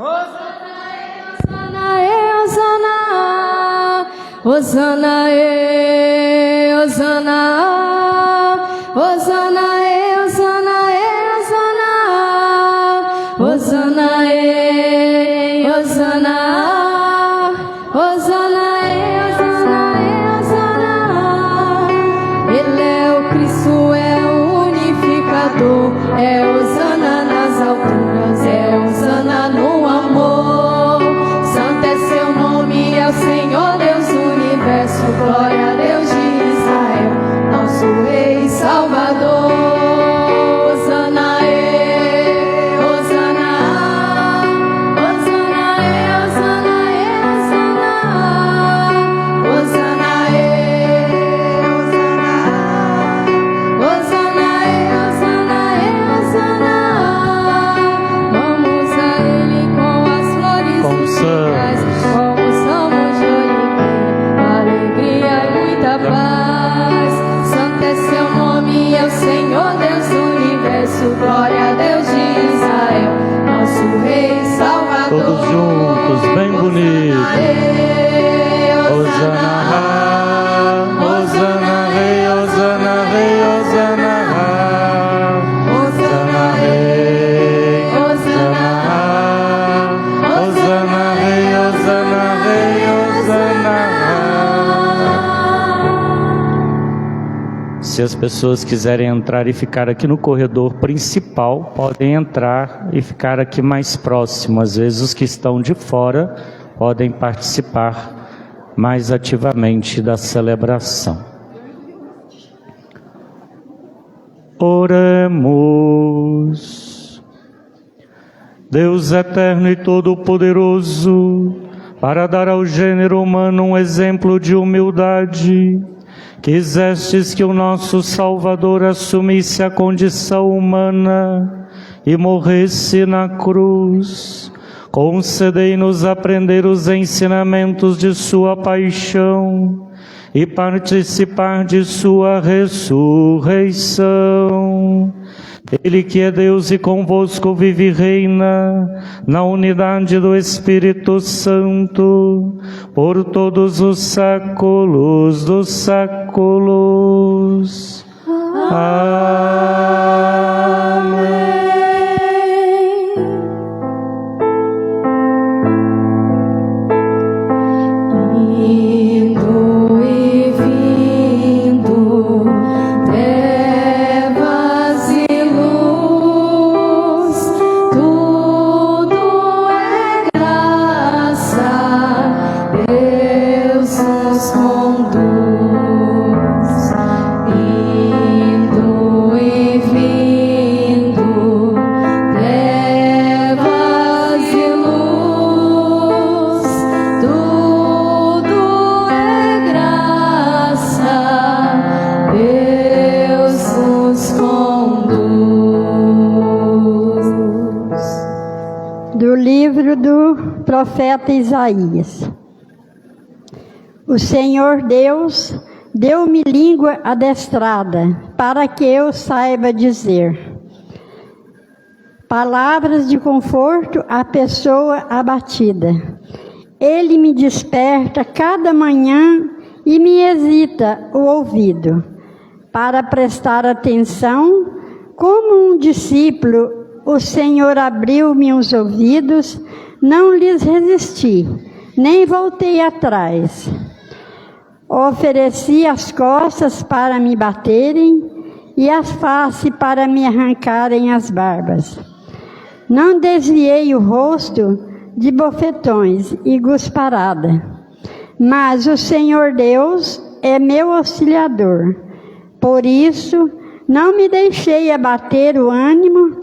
Hosana, Hosana, Hosana, Hosana, Hosana, Hosana, Hosana, Hosana, Hosana. Ele é o Cristo, é o unificador, é Hosana nas alturas, é Hosana no amor. Santo é seu nome, é o Senhor Deus do universo, glória a Deus de Israel, nosso Rei Salvador. Hosana, Hosana, Hosana, Hosana, Hosana, Hosana, Hosana, Hosana, Hosana. Vamos a Ele com as flores e citrais, como somos de oliveira, alegria e muita paz. Santo é seu nome, é o Senhor Deus do universo, glória a Deus de Israel, nosso Rei Salvador. Todos juntos, bem bonito. Hosana, Hosana, Rei, Hosana, Rei, Hosana, Hosana, Rei, Hosana, Hosana, Rei, Hosana, Rei, Hosana. Se as pessoas quiserem entrar e ficar aqui no corredor principal, podem entrar e ficar aqui mais próximo. Às vezes os que estão de fora podem participar mais ativamente da celebração. Oremos. Deus eterno e todo-poderoso, para dar ao gênero humano um exemplo de humildade, quisestes que o nosso Salvador assumisse a condição humana e morresse na cruz. Concedei-nos aprender os ensinamentos de sua paixão e participar de sua ressurreição. Ele que é Deus e convosco vive e reina na unidade do Espírito Santo, por todos os séculos dos séculos. Amém. Indo e vindo, trevas e luz, tudo é graça, Deus nos conduz. Indo e vindo, trevas e luz, tudo é graça, Deus nos conduz. Do livro do profeta Isaías. O Senhor Deus deu-me língua adestrada, para que eu saiba dizer palavras de conforto à pessoa abatida. Ele me desperta cada manhã e me excita o ouvido, para prestar atenção. Como um discípulo, o Senhor abriu-me os ouvidos, não lhes resisti, nem voltei atrás. Ofereci as costas para me baterem e a face para me arrancarem as barbas. Não desviei o rosto de bofetões e gusparada, mas o Senhor Deus é meu auxiliador. Por isso, não me deixei abater o ânimo,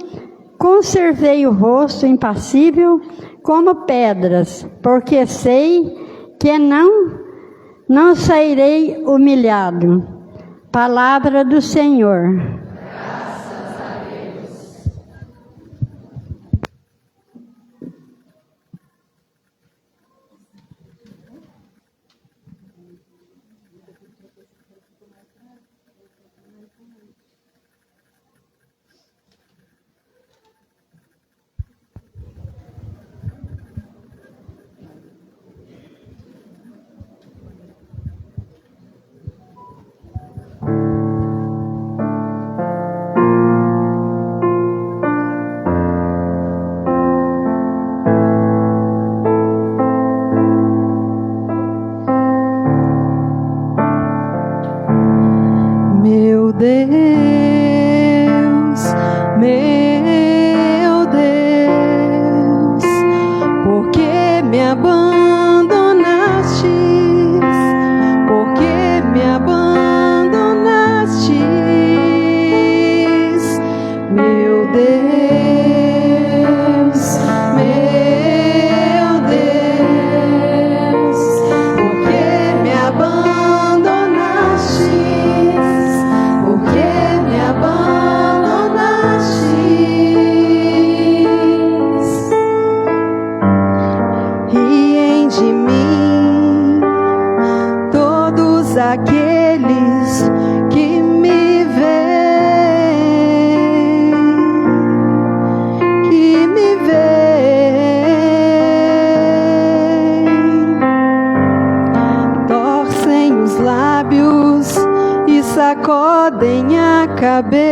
conservei o rosto impassível como pedras, porque sei que não sairei humilhado. Palavra do Senhor. Graças a Deus. Deus, por que me abandonastes? Por que me abandonastes, meu Deus, meu Deus? Por que me abandonastes? Por que me abandonastes? Riem de mim todos aqueles que me veem, que me veem. Torcem os lábios e sacodem a cabeça.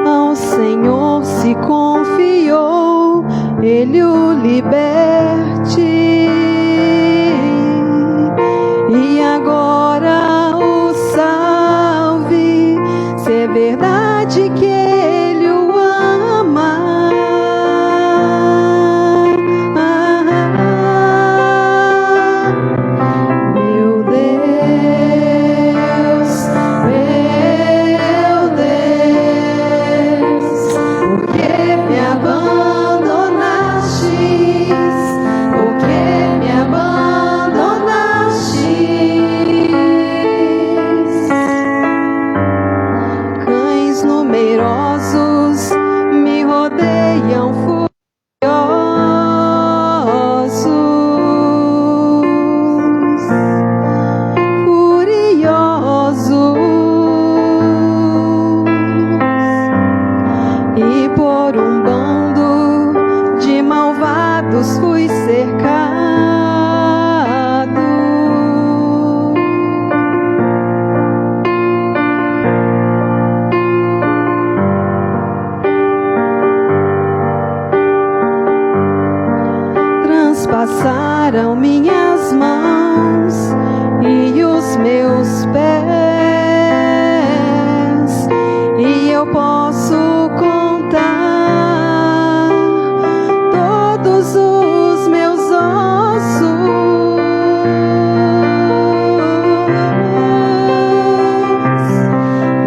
Ao Senhor se confiou, Ele o liberte. E agora o salve, se é verdade que Ele o ama. Meu Deus, meu Deus, por que me abandonastes? Por que me abandonastes? Cães numerosos me rodeiam furiosos, e por um bando de malvados fui cercado. Transpassaram minhas mãos e os meus pés, e eu posso contar todos os meus ossos.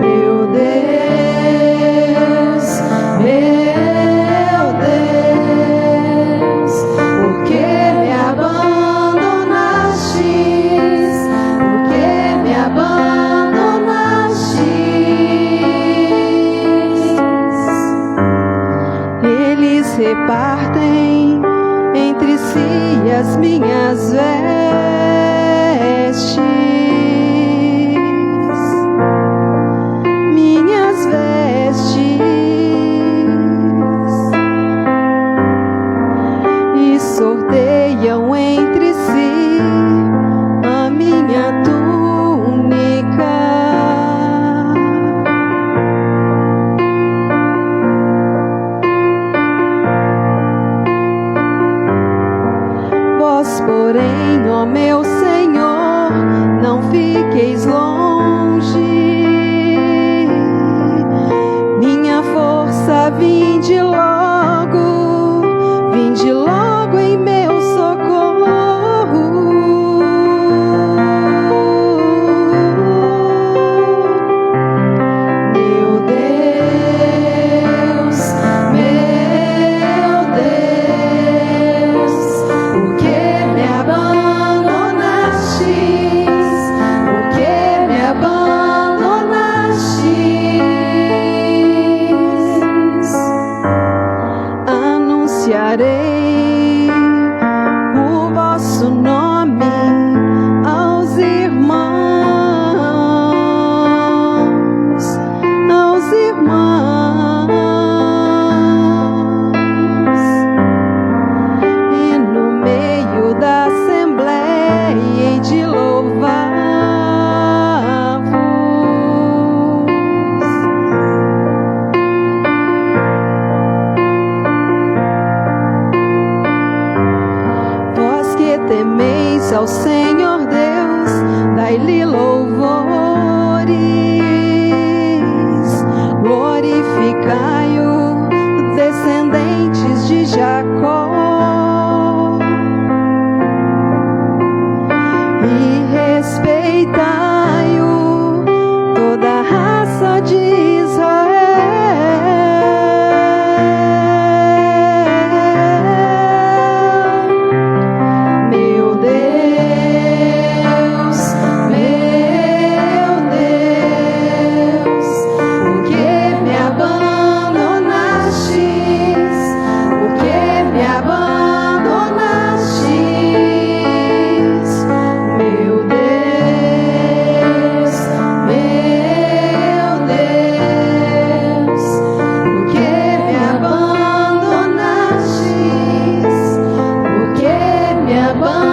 Meu Deus, meu Deus, por que me abandonastes? Por que me abandonastes? Eles repartem entre si as minhas vestes, minhas vestes, e sorteiam entre si a minha túnica. Vós, porém, ó meu Senhor, não fiqueis longe. Minha força, vinde logo em meu socorro. Meu Deus, meu Deus, por que me abandonastes? Por que me abandonastes? Anunciarei glorificai-o, descendentes de Jacó, e respeitai-o, toda a raça de Israel. Meu Deus, por que me abandonastes? Por que me abandonastes? Meu Deus, por que me abandonastes? Por que me abandonastes?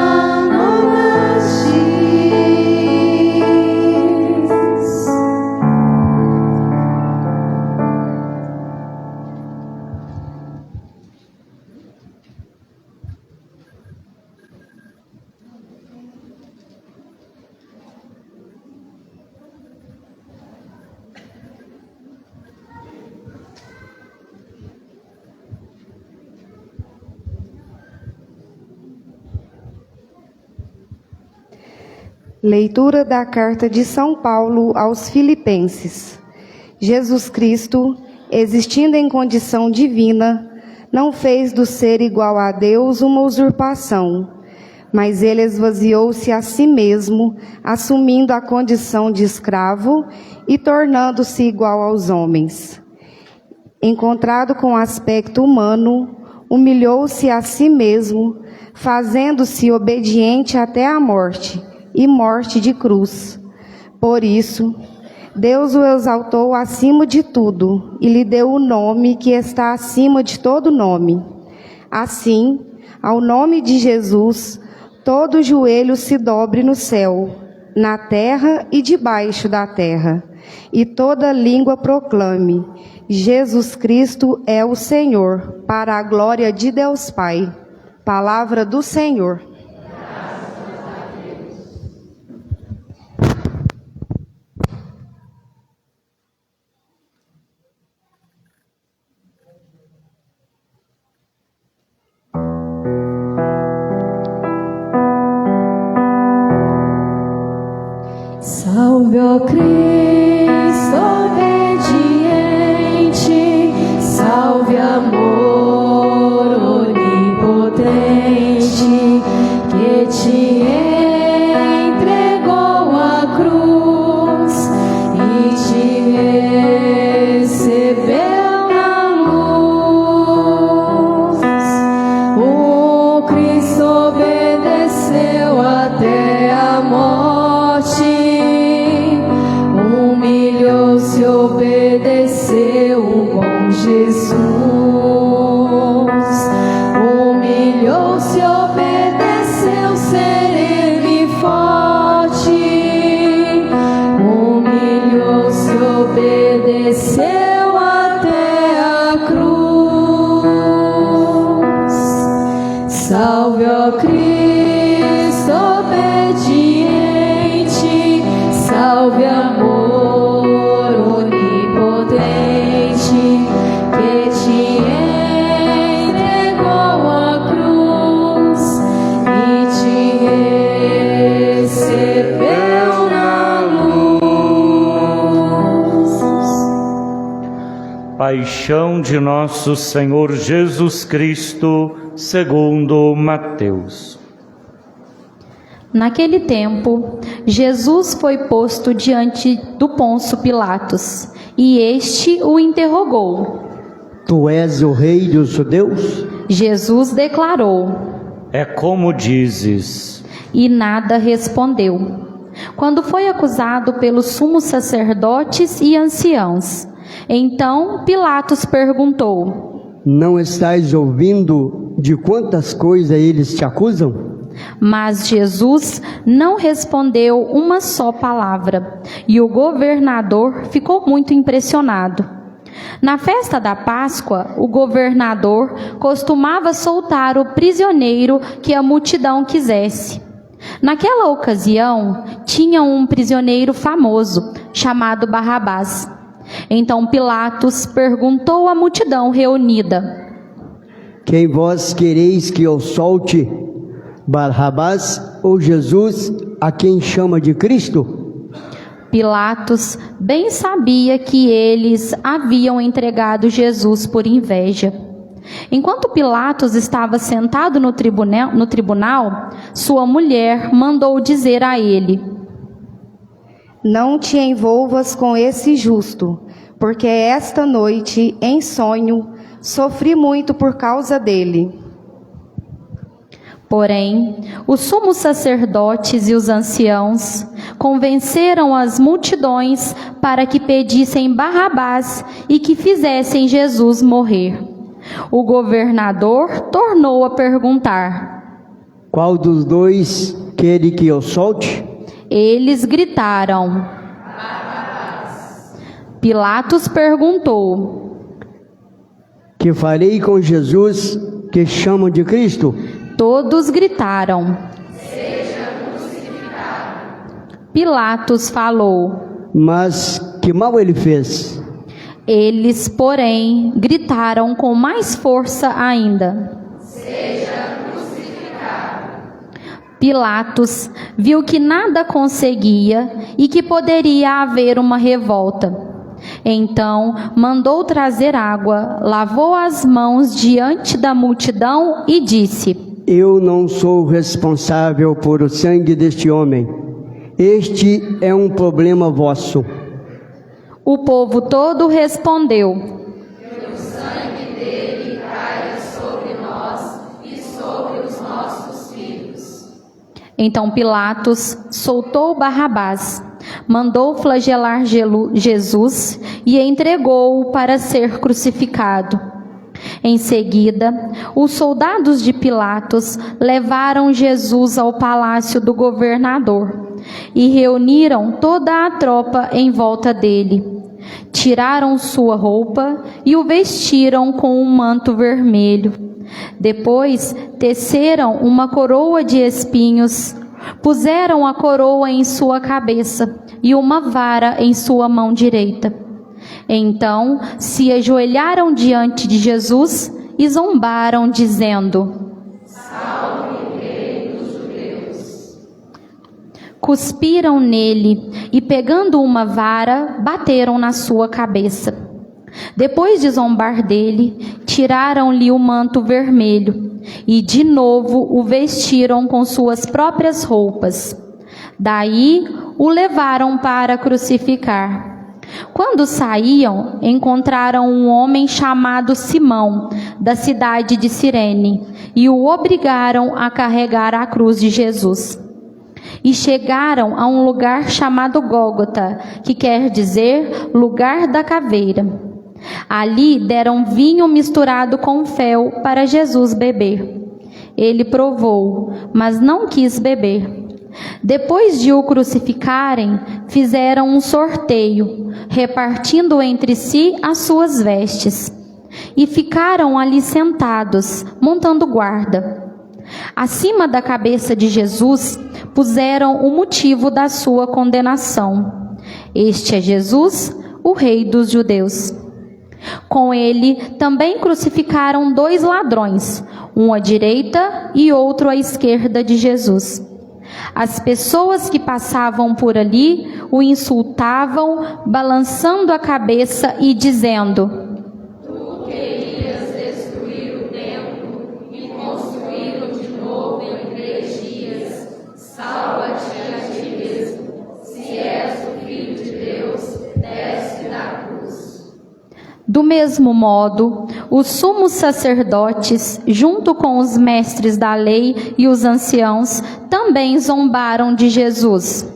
Leitura da Carta de São Paulo aos Filipenses. Jesus Cristo, existindo em condição divina, não fez do ser igual a Deus uma usurpação, mas ele esvaziou-se a si mesmo, assumindo a condição de escravo e tornando-se igual aos homens. Encontrado com aspecto humano, humilhou-se a si mesmo, fazendo-se obediente até a morte, e morte de cruz. Por isso, Deus o exaltou acima de tudo e lhe deu o nome que está acima de todo nome. Assim, ao nome de Jesus, todo joelho se dobre no céu, na terra e debaixo da terra, e toda língua proclame: Jesus Cristo é o Senhor, para a glória de Deus Pai. Palavra do Senhor. Salve, ó Cristo obediente, salve, amor onipotente, que te entregou a cruz e te recebeu na luz. O Cristo obedeceu até a morte, humilhou-se, obedeceu o bom Jesus. Humilhou-se, obedeceu, sereno e forte. Humilhou-se, obedeceu até a cruz. Salve, ó Cristo obediente, salve, amor onipotente, que te entregou a cruz e te recebeu na luz. Paixão de nosso Senhor Jesus Cristo, segundo Mateus. Naquele tempo, Jesus foi posto diante do Pôncio Pilatos, e este o interrogou. Tu és o rei dos judeus? Jesus declarou, É como dizes. e nada respondeu. Quando foi acusado pelos sumos sacerdotes e anciãos, então Pilatos perguntou: Não estás ouvindo de quantas coisas eles te acusam? Mas Jesus não respondeu uma só palavra, e o governador ficou muito impressionado. Na festa da Páscoa, o governador costumava soltar o prisioneiro que a multidão quisesse. Naquela ocasião, tinha um prisioneiro famoso, chamado Barrabás. Então Pilatos perguntou à multidão reunida: Quem vós quereis que eu solte, Barrabás ou Jesus, a quem chama de Cristo? Pilatos bem sabia que eles haviam entregado Jesus por inveja. Enquanto Pilatos estava sentado no tribunal, sua mulher mandou dizer a ele: Não te envolvas com esse justo, porque esta noite, em sonho, sofri muito por causa dele. Porém, os sumos sacerdotes e os anciãos convenceram as multidões para que pedissem Barrabás e que fizessem Jesus morrer. O governador tornou a perguntar: Qual dos dois quer que eu solte? Eles gritaram: Pilatos perguntou: Que farei com Jesus, que chamam de Cristo? Todos gritaram: Seja crucificado. Pilatos falou: Mas que mal ele fez? Eles, porém, gritaram com mais força ainda: Seja crucificado. Pilatos viu que nada conseguia e que poderia haver uma revolta. Então mandou trazer água, lavou as mãos diante da multidão e disse: Eu não sou responsável por o sangue deste homem. Este é um problema vosso. O povo todo respondeu: Que o sangue dele caia sobre nós e sobre os nossos filhos. Então Pilatos soltou Barrabás, mandou flagelar Jesus e entregou-o para ser crucificado. Em seguida, os soldados de Pilatos levaram Jesus ao palácio do governador e reuniram toda a tropa em volta dele. Tiraram sua roupa e o vestiram com um manto vermelho. Depois teceram uma coroa de espinhos, puseram a coroa em sua cabeça e uma vara em sua mão direita. Então se ajoelharam diante de Jesus e zombaram, dizendo: Salve, Rei dos Judeus. Cuspiram nele e, pegando uma vara, bateram na sua cabeça. Depois de zombar dele, tiraram-lhe o manto vermelho e de novo o vestiram com suas próprias roupas. Daí o levaram para crucificar. Quando saíam, encontraram um homem chamado Simão, da cidade de Cirene, e o obrigaram a carregar a cruz de Jesus. E chegaram a um lugar chamado Gólgota, que quer dizer lugar da caveira. Ali deram vinho misturado com fel para Jesus beber. Ele provou, mas não quis beber. Depois de o crucificarem, fizeram um sorteio, repartindo entre si as suas vestes, e ficaram ali sentados, montando guarda. Acima da cabeça de Jesus, puseram o motivo da sua condenação: Este é Jesus, o Rei dos Judeus. Com ele também crucificaram 2 ladrões, um à direita e outro à esquerda de Jesus. As pessoas que passavam por ali o insultavam, balançando a cabeça e dizendo: Tu querias destruir o templo e construí-lo de novo em 3 dias. Salva-te a ti mesmo. Se és o Filho de Deus, desce da cruz. Do mesmo modo, os sumos sacerdotes, junto com os mestres da lei e os anciãos, também zombaram de Jesus.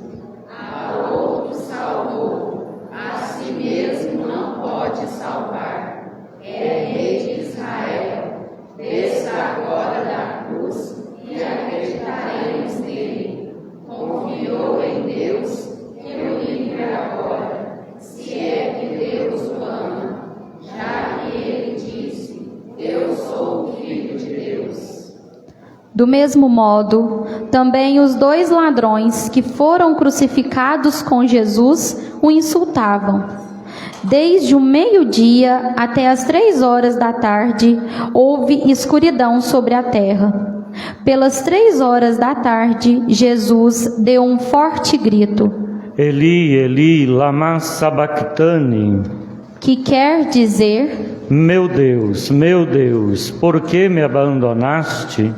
A outro salvou, a si mesmo não pode salvar. É Rei de Israel. Desça agora da cruz e acreditaremos nele. Confiou em Deus que o livre agora, se é que Deus o ama, já que ele disse: Eu sou o Filho de Deus. Do mesmo modo, também os 2 ladrões que foram crucificados com Jesus o insultavam. Desde o meio-dia até as 3 horas da tarde, houve escuridão sobre a terra. Pelas 3 horas da tarde, Jesus deu um forte grito. Eli, Eli, lama sabachthani. Que quer dizer: meu Deus, por que me abandonaste?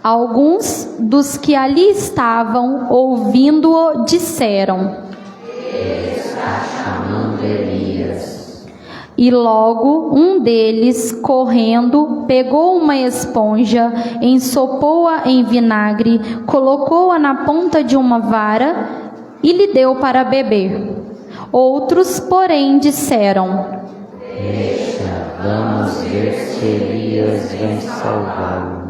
Alguns dos que ali estavam, ouvindo-o, disseram: Ele está chamando Elias. E logo um deles, correndo, pegou uma esponja, ensopou-a em vinagre, colocou-a na ponta de uma vara e lhe deu para beber. Outros, porém, disseram: Deixa, vamos ver se Elias vem salvá-lo.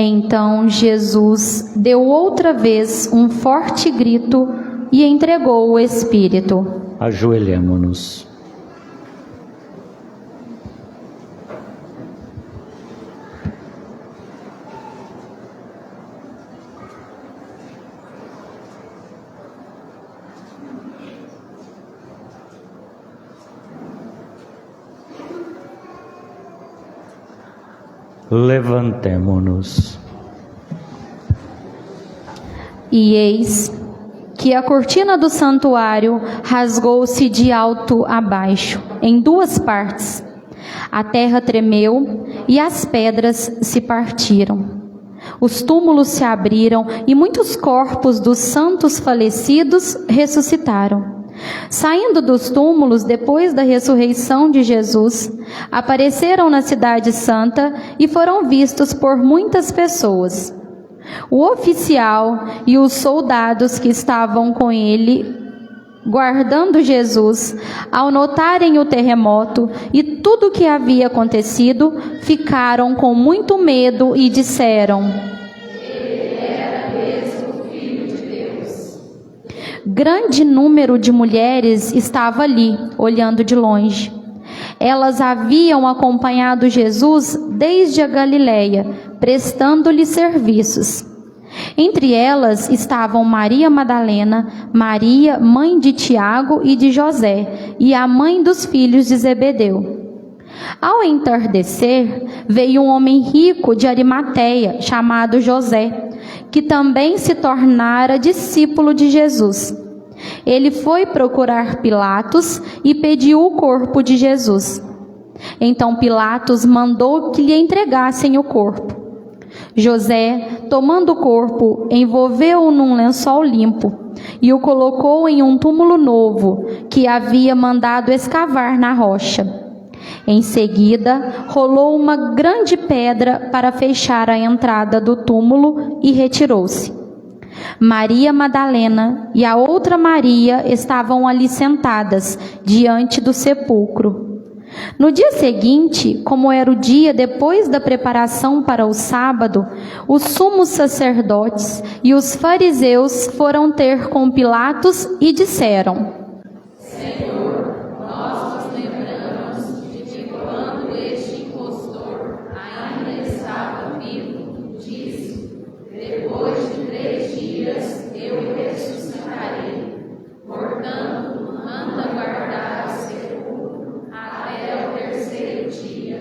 Então Jesus deu outra vez um forte grito e entregou o Espírito. Ajoelhemo-nos. Levantemo-nos. E eis que a cortina do santuário rasgou-se de alto a baixo, em 2 partes. A terra tremeu e as pedras se partiram. Os túmulos se abriram e muitos corpos dos santos falecidos ressuscitaram. Saindo dos túmulos depois da ressurreição de Jesus, apareceram na cidade santa e foram vistos por muitas pessoas. O oficial e os soldados que estavam com ele, guardando Jesus, ao notarem o terremoto e tudo o que havia acontecido, ficaram com muito medo e disseram: grande número de mulheres estava ali, olhando de longe. Elas haviam acompanhado Jesus desde a Galileia, prestando-lhe serviços. Entre elas estavam Maria Madalena, Maria, mãe de Tiago e de José, e a mãe dos filhos de Zebedeu. Ao entardecer, veio um homem rico de Arimateia, chamado José, que também se tornara discípulo de Jesus. Ele foi procurar Pilatos e pediu o corpo de Jesus. Então Pilatos mandou que lhe entregassem o corpo. José, tomando o corpo, envolveu-o num lençol limpo e o colocou em um túmulo novo que havia mandado escavar na rocha. Em seguida, rolou uma grande pedra para fechar a entrada do túmulo e retirou-se. Maria Madalena e a outra Maria estavam ali sentadas, diante do sepulcro. No dia seguinte, como era o dia depois da preparação para o sábado, os sumos sacerdotes e os fariseus foram ter com Pilatos e disseram: Senhor, nós nos lembramos de que quando este impostor ainda estava vivo, disse: depois de 3 dias eu ressuscitarei. Portanto, manda guardar o sepulcro até o 3º dia,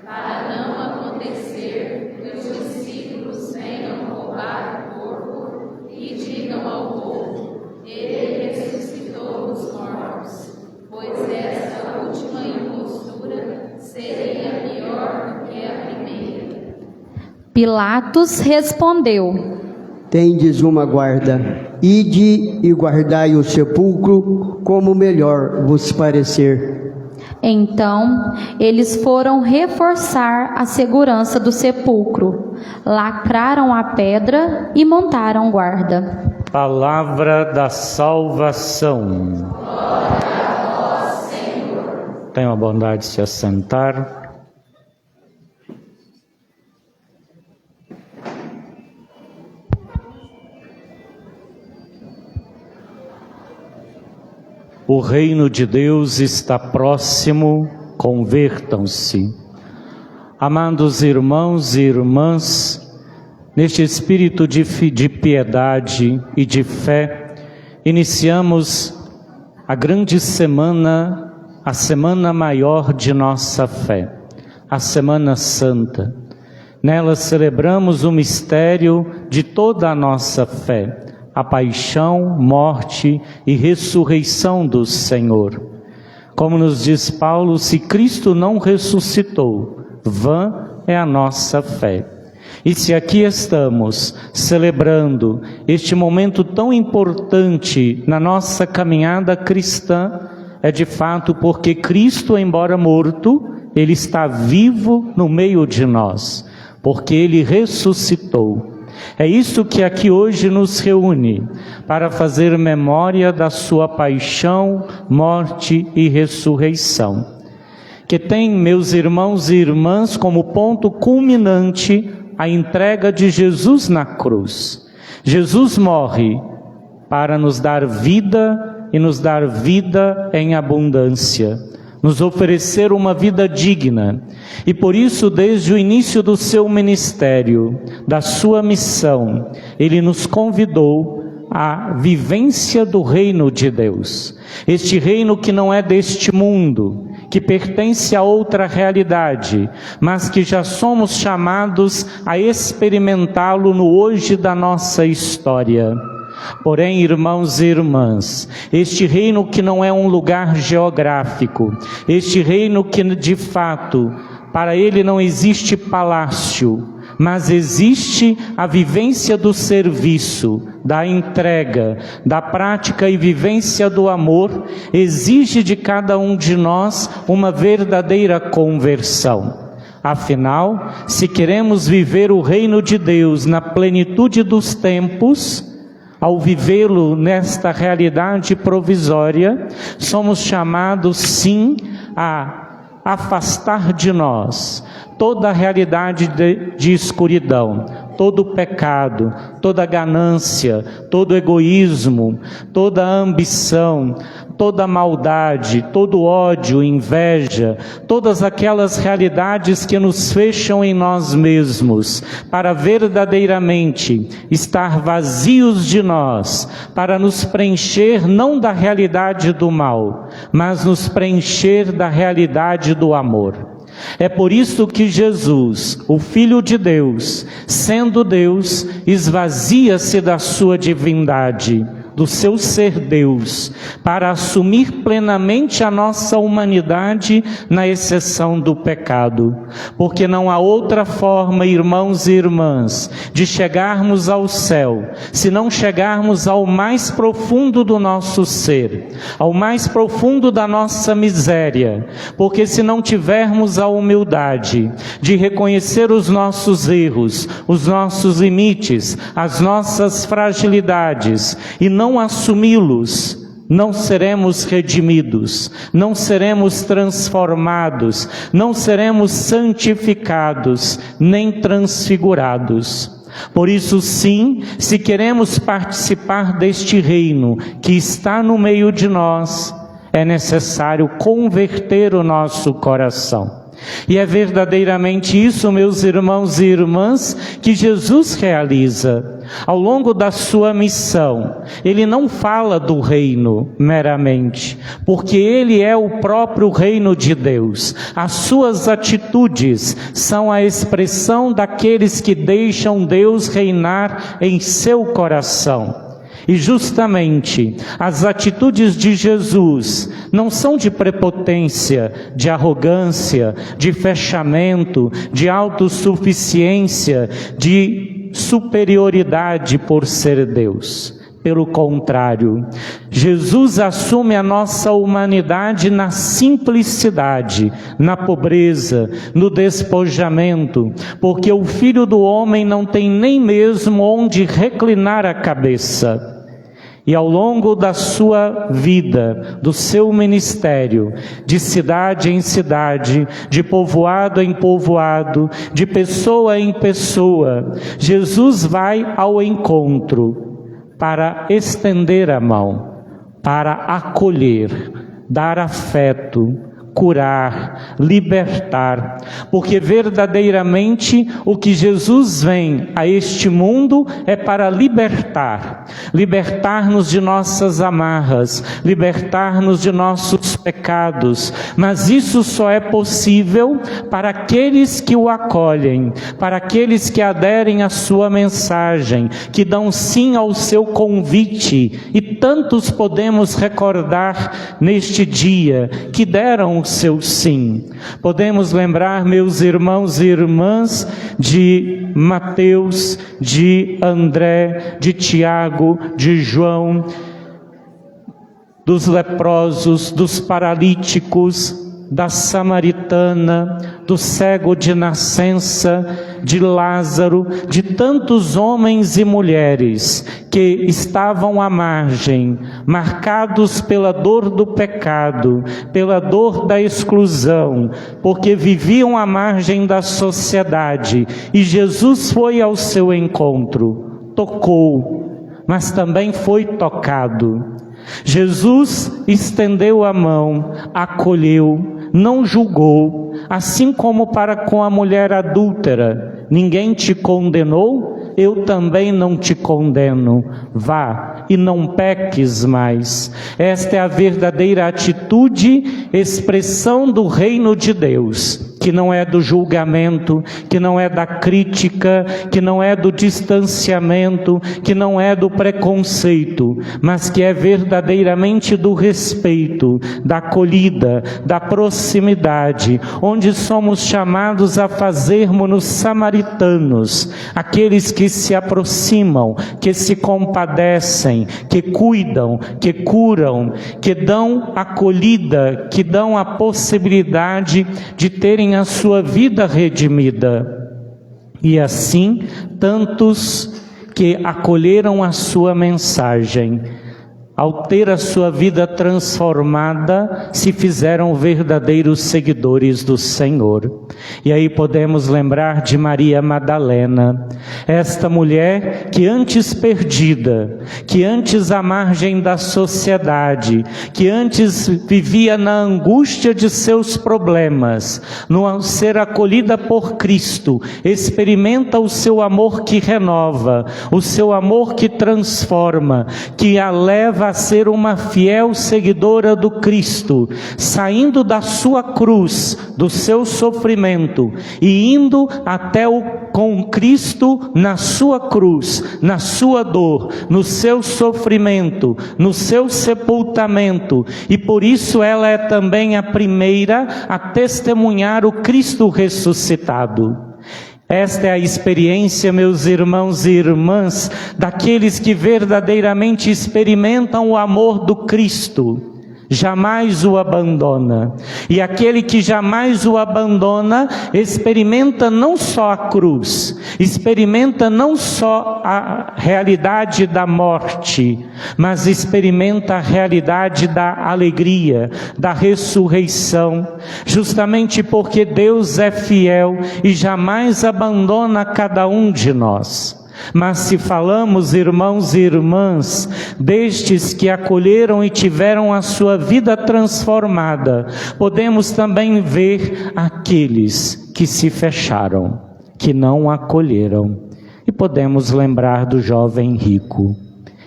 para não acontecer que os discípulos venham roubar o corpo e digam ao povo: ele ressuscitou dos mortos, pois essa última impostura seria pior do que a primeira. Pilatos respondeu: tendes uma guarda, ide e guardai o sepulcro como melhor vos parecer. Então, eles foram reforçar a segurança do sepulcro, lacraram a pedra e montaram guarda. Palavra da salvação. Glória a vós, Senhor. Tenham a bondade de se assentar. O reino de Deus está próximo, convertam-se. Amados irmãos e irmãs, neste espírito de piedade e de fé, iniciamos a grande semana, a semana maior de nossa fé, a Semana Santa. Nela celebramos o mistério de toda a nossa fé, a paixão, morte e ressurreição do Senhor. Como nos diz Paulo, se Cristo não ressuscitou, vã é a nossa fé. E se aqui estamos celebrando este momento tão importante na nossa caminhada cristã, é de fato porque Cristo, embora morto, Ele está vivo no meio de nós, porque Ele ressuscitou. É isso que aqui hoje nos reúne, para fazer memória da sua paixão, morte e ressurreição. Que tem, meus irmãos e irmãs, como ponto culminante a entrega de Jesus na cruz. Jesus morre para nos dar vida e nos dar vida em abundância, nos oferecer uma vida digna. E por isso, desde o início do seu ministério, da sua missão, Ele nos convidou à vivência do reino de Deus. Este reino que não é deste mundo, que pertence a outra realidade, mas que já somos chamados a experimentá-lo no hoje da nossa história. Porém, irmãos e irmãs, este reino que não é um lugar geográfico, este reino que de fato, para ele não existe palácio, mas existe a vivência do serviço, da entrega, da prática e vivência do amor, exige de cada um de nós uma verdadeira conversão. Afinal, se queremos viver o reino de Deus na plenitude dos tempos, ao vivê-lo nesta realidade provisória, somos chamados sim a afastar de nós toda a realidade de escuridão, todo o pecado, toda a ganância, todo o egoísmo, toda a ambição, toda a maldade, todo o ódio, inveja, todas aquelas realidades que nos fecham em nós mesmos, para verdadeiramente estar vazios de nós, para nos preencher não da realidade do mal, mas nos preencher da realidade do amor. É por isso que Jesus, o Filho de Deus, sendo Deus, esvazia-se da sua divindade, do seu ser Deus, para assumir plenamente a nossa humanidade na exceção do pecado. Porque não há outra forma, irmãos e irmãs, de chegarmos ao céu, se não chegarmos ao mais profundo do nosso ser, ao mais profundo da nossa miséria. Porque se não tivermos a humildade de reconhecer os nossos erros, os nossos limites, as nossas fragilidades, e não assumi-los, não seremos redimidos, não seremos transformados, não seremos santificados, nem transfigurados. Por isso, sim, se queremos participar deste reino que está no meio de nós, é necessário converter o nosso coração. E é verdadeiramente isso, meus irmãos e irmãs, que Jesus realiza. Ao longo da sua missão, Ele não fala do reino meramente, porque Ele é o próprio reino de Deus. As suas atitudes são a expressão daqueles que deixam Deus reinar em seu coração. E justamente as atitudes de Jesus não são de prepotência, de arrogância, de fechamento, de autossuficiência, de superioridade por ser Deus. Pelo contrário, Jesus assume a nossa humanidade na simplicidade, na pobreza, no despojamento, porque o Filho do Homem não tem nem mesmo onde reclinar a cabeça. E ao longo da sua vida, do seu ministério, de cidade em cidade, de povoado em povoado, de pessoa em pessoa, Jesus vai ao encontro para estender a mão, para acolher, dar afeto, curar, libertar, porque verdadeiramente o que Jesus vem a este mundo é para libertar-nos de nossas amarras, libertar-nos de nossos pecados, mas isso só é possível para aqueles que o acolhem, para aqueles que aderem à sua mensagem, que dão sim ao seu convite, e tantos podemos recordar neste dia que deram o seu sim. Podemos lembrar, meus irmãos e irmãs, de Mateus, de André, de Tiago, de João, dos leprosos, dos paralíticos, da samaritana, do cego de nascença, de Lázaro, de tantos homens e mulheres que estavam à margem, marcados pela dor do pecado, pela dor da exclusão, porque viviam à margem da sociedade, e Jesus foi ao seu encontro, tocou, mas também foi tocado. Jesus estendeu a mão, acolheu, não julgou, assim como para com a mulher adúltera: ninguém te condenou? Eu também não te condeno. Vá e não peques mais. Esta é a verdadeira atitude, expressão do reino de Deus, que não é do julgamento, que não é da crítica, que não é do distanciamento, que não é do preconceito, mas que é verdadeiramente do respeito, da acolhida, da proximidade, onde somos chamados a fazermos-nos samaritanos, aqueles que se aproximam, que se compadecem, que cuidam, que curam, que dão acolhida, que dão a possibilidade de terem a sua vida redimida. E assim, tantos que acolheram a sua mensagem, ao ter a sua vida transformada, se fizeram verdadeiros seguidores do Senhor. E aí podemos lembrar de Maria Madalena, esta mulher que antes perdida, que antes à margem da sociedade, que antes vivia na angústia de seus problemas, no ser acolhida por Cristo, experimenta o seu amor que renova, o seu amor que transforma, que a leva a ser uma fiel seguidora do Cristo, saindo da sua cruz, do seu sofrimento, e indo até com Cristo na sua cruz, na sua dor, no seu sofrimento, no seu sepultamento, e por isso ela é também a primeira a testemunhar o Cristo ressuscitado. Esta é a experiência, meus irmãos e irmãs, daqueles que verdadeiramente experimentam o amor do Cristo. Jamais o abandona. E aquele que jamais o abandona, experimenta não só a cruz, experimenta não só a realidade da morte, mas experimenta a realidade da alegria, da ressurreição, justamente porque Deus é fiel e jamais abandona cada um de nós. Mas se falamos, irmãos e irmãs, destes que acolheram e tiveram a sua vida transformada, podemos também ver aqueles que se fecharam, que não acolheram. E podemos lembrar do jovem rico,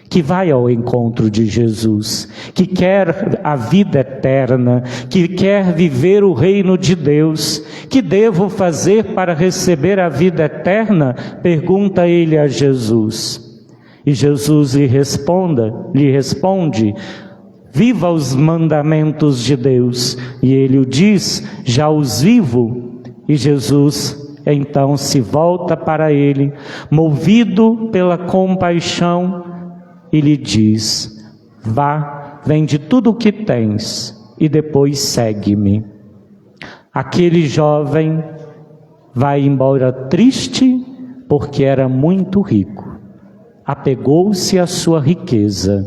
que vai ao encontro de Jesus, que quer a vida eterna, que quer viver o reino de Deus. Que devo fazer para receber a vida eterna? Pergunta ele a Jesus. E Jesus lhe responde: viva os mandamentos de Deus. E ele o diz: já os vivo. E Jesus então se volta para ele, movido pela compaixão, e lhe diz: vá, vende tudo o que tens e depois segue-me. Aquele jovem vai embora triste porque era muito rico. Apegou-se à sua riqueza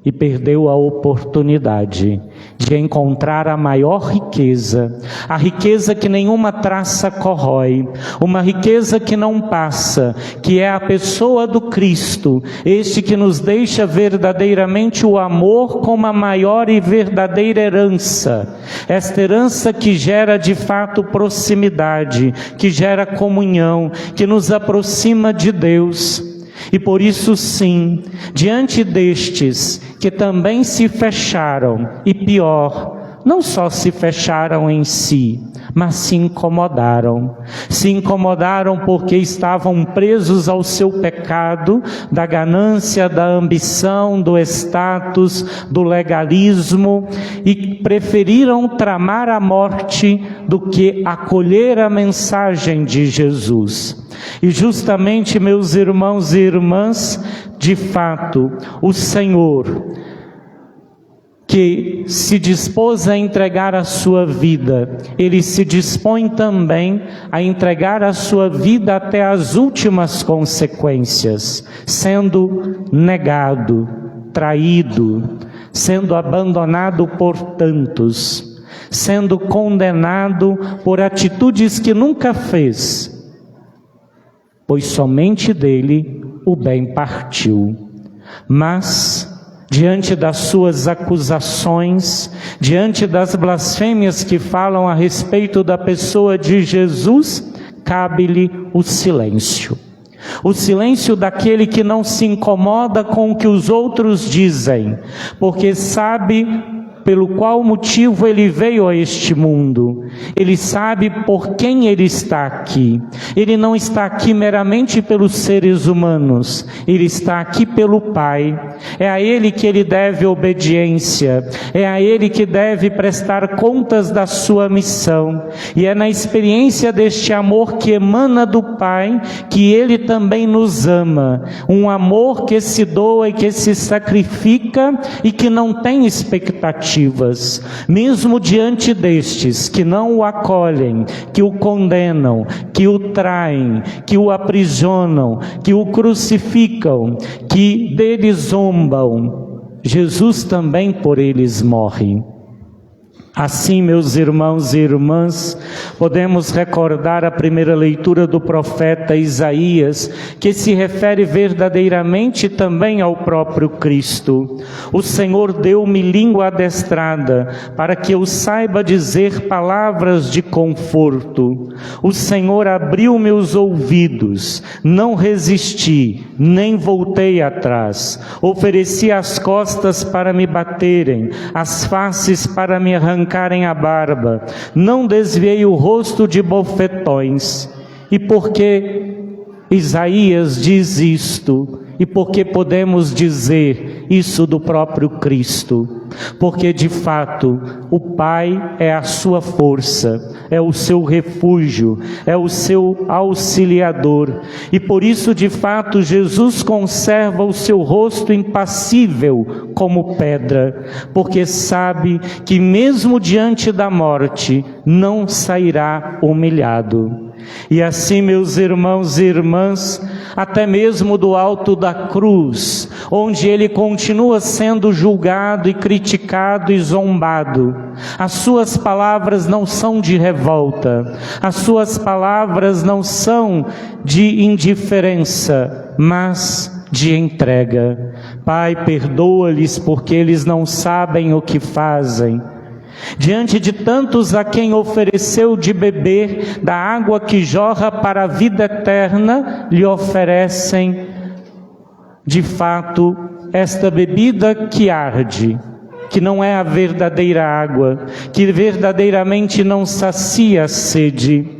e perdeu a oportunidade de encontrar a maior riqueza, a riqueza que nenhuma traça corrói, uma riqueza que não passa, que é a pessoa do Cristo, este que nos deixa verdadeiramente o amor como a maior e verdadeira herança, esta herança que gera de fato proximidade, que gera comunhão, que nos aproxima de Deus. E por isso sim, diante destes que também se fecharam, e pior, não só se fecharam em si, mas se incomodaram. Se incomodaram porque estavam presos ao seu pecado, da ganância, da ambição, do status, do legalismo, e preferiram tramar a morte do que acolher a mensagem de Jesus. E justamente, meus irmãos e irmãs, de fato, o Senhor, que se dispôs a entregar a sua vida, Ele se dispõe também a entregar a sua vida até as últimas consequências, sendo negado, traído, sendo abandonado por tantos, sendo condenado por atitudes que nunca fez, pois somente dele o bem partiu. Mas, diante das suas acusações, diante das blasfêmias que falam a respeito da pessoa de Jesus, cabe-lhe o silêncio. O silêncio daquele que não se incomoda com o que os outros dizem, porque sabe pelo qual motivo ele veio a este mundo. Ele sabe por quem ele está aqui. Ele não está aqui meramente pelos seres humanos, ele está aqui pelo Pai. É a ele que ele deve obediência, é a ele que deve prestar contas da sua missão. E é na experiência deste amor que emana do Pai que ele também nos ama. Um amor que se doa e que se sacrifica e que não tem expectativa. Mesmo diante destes que não o acolhem, que o condenam, que o traem, que o aprisionam, que o crucificam, que dele zombam, Jesus também por eles morre. Assim, meus irmãos e irmãs, podemos recordar a primeira leitura do profeta Isaías, que se refere verdadeiramente também ao próprio Cristo. O Senhor deu-me língua adestrada, para que eu saiba dizer palavras de conforto. O Senhor abriu meus ouvidos, não resisti, nem voltei atrás. Ofereci as costas para me baterem, as faces para me arrancarem a barba, não desviei o rosto de bofetões. E por que Isaías diz isto? E por que podemos dizer isso do próprio Cristo? Porque de fato o Pai é a sua força, é o seu refúgio, é o seu auxiliador. E por isso de fato Jesus conserva o seu rosto impassível como pedra, porque sabe que mesmo diante da morte não sairá humilhado. E assim, meus irmãos e irmãs, até mesmo do alto da cruz, onde ele continua sendo julgado e criticado e zombado, as suas palavras não são de revolta, as suas palavras não são de indiferença, mas de entrega. Pai, perdoa-lhes porque eles não sabem o que fazem. Diante de tantos a quem ofereceu de beber da água que jorra para a vida eterna, lhe oferecem, de fato, esta bebida que arde, que não é a verdadeira água, que verdadeiramente não sacia a sede.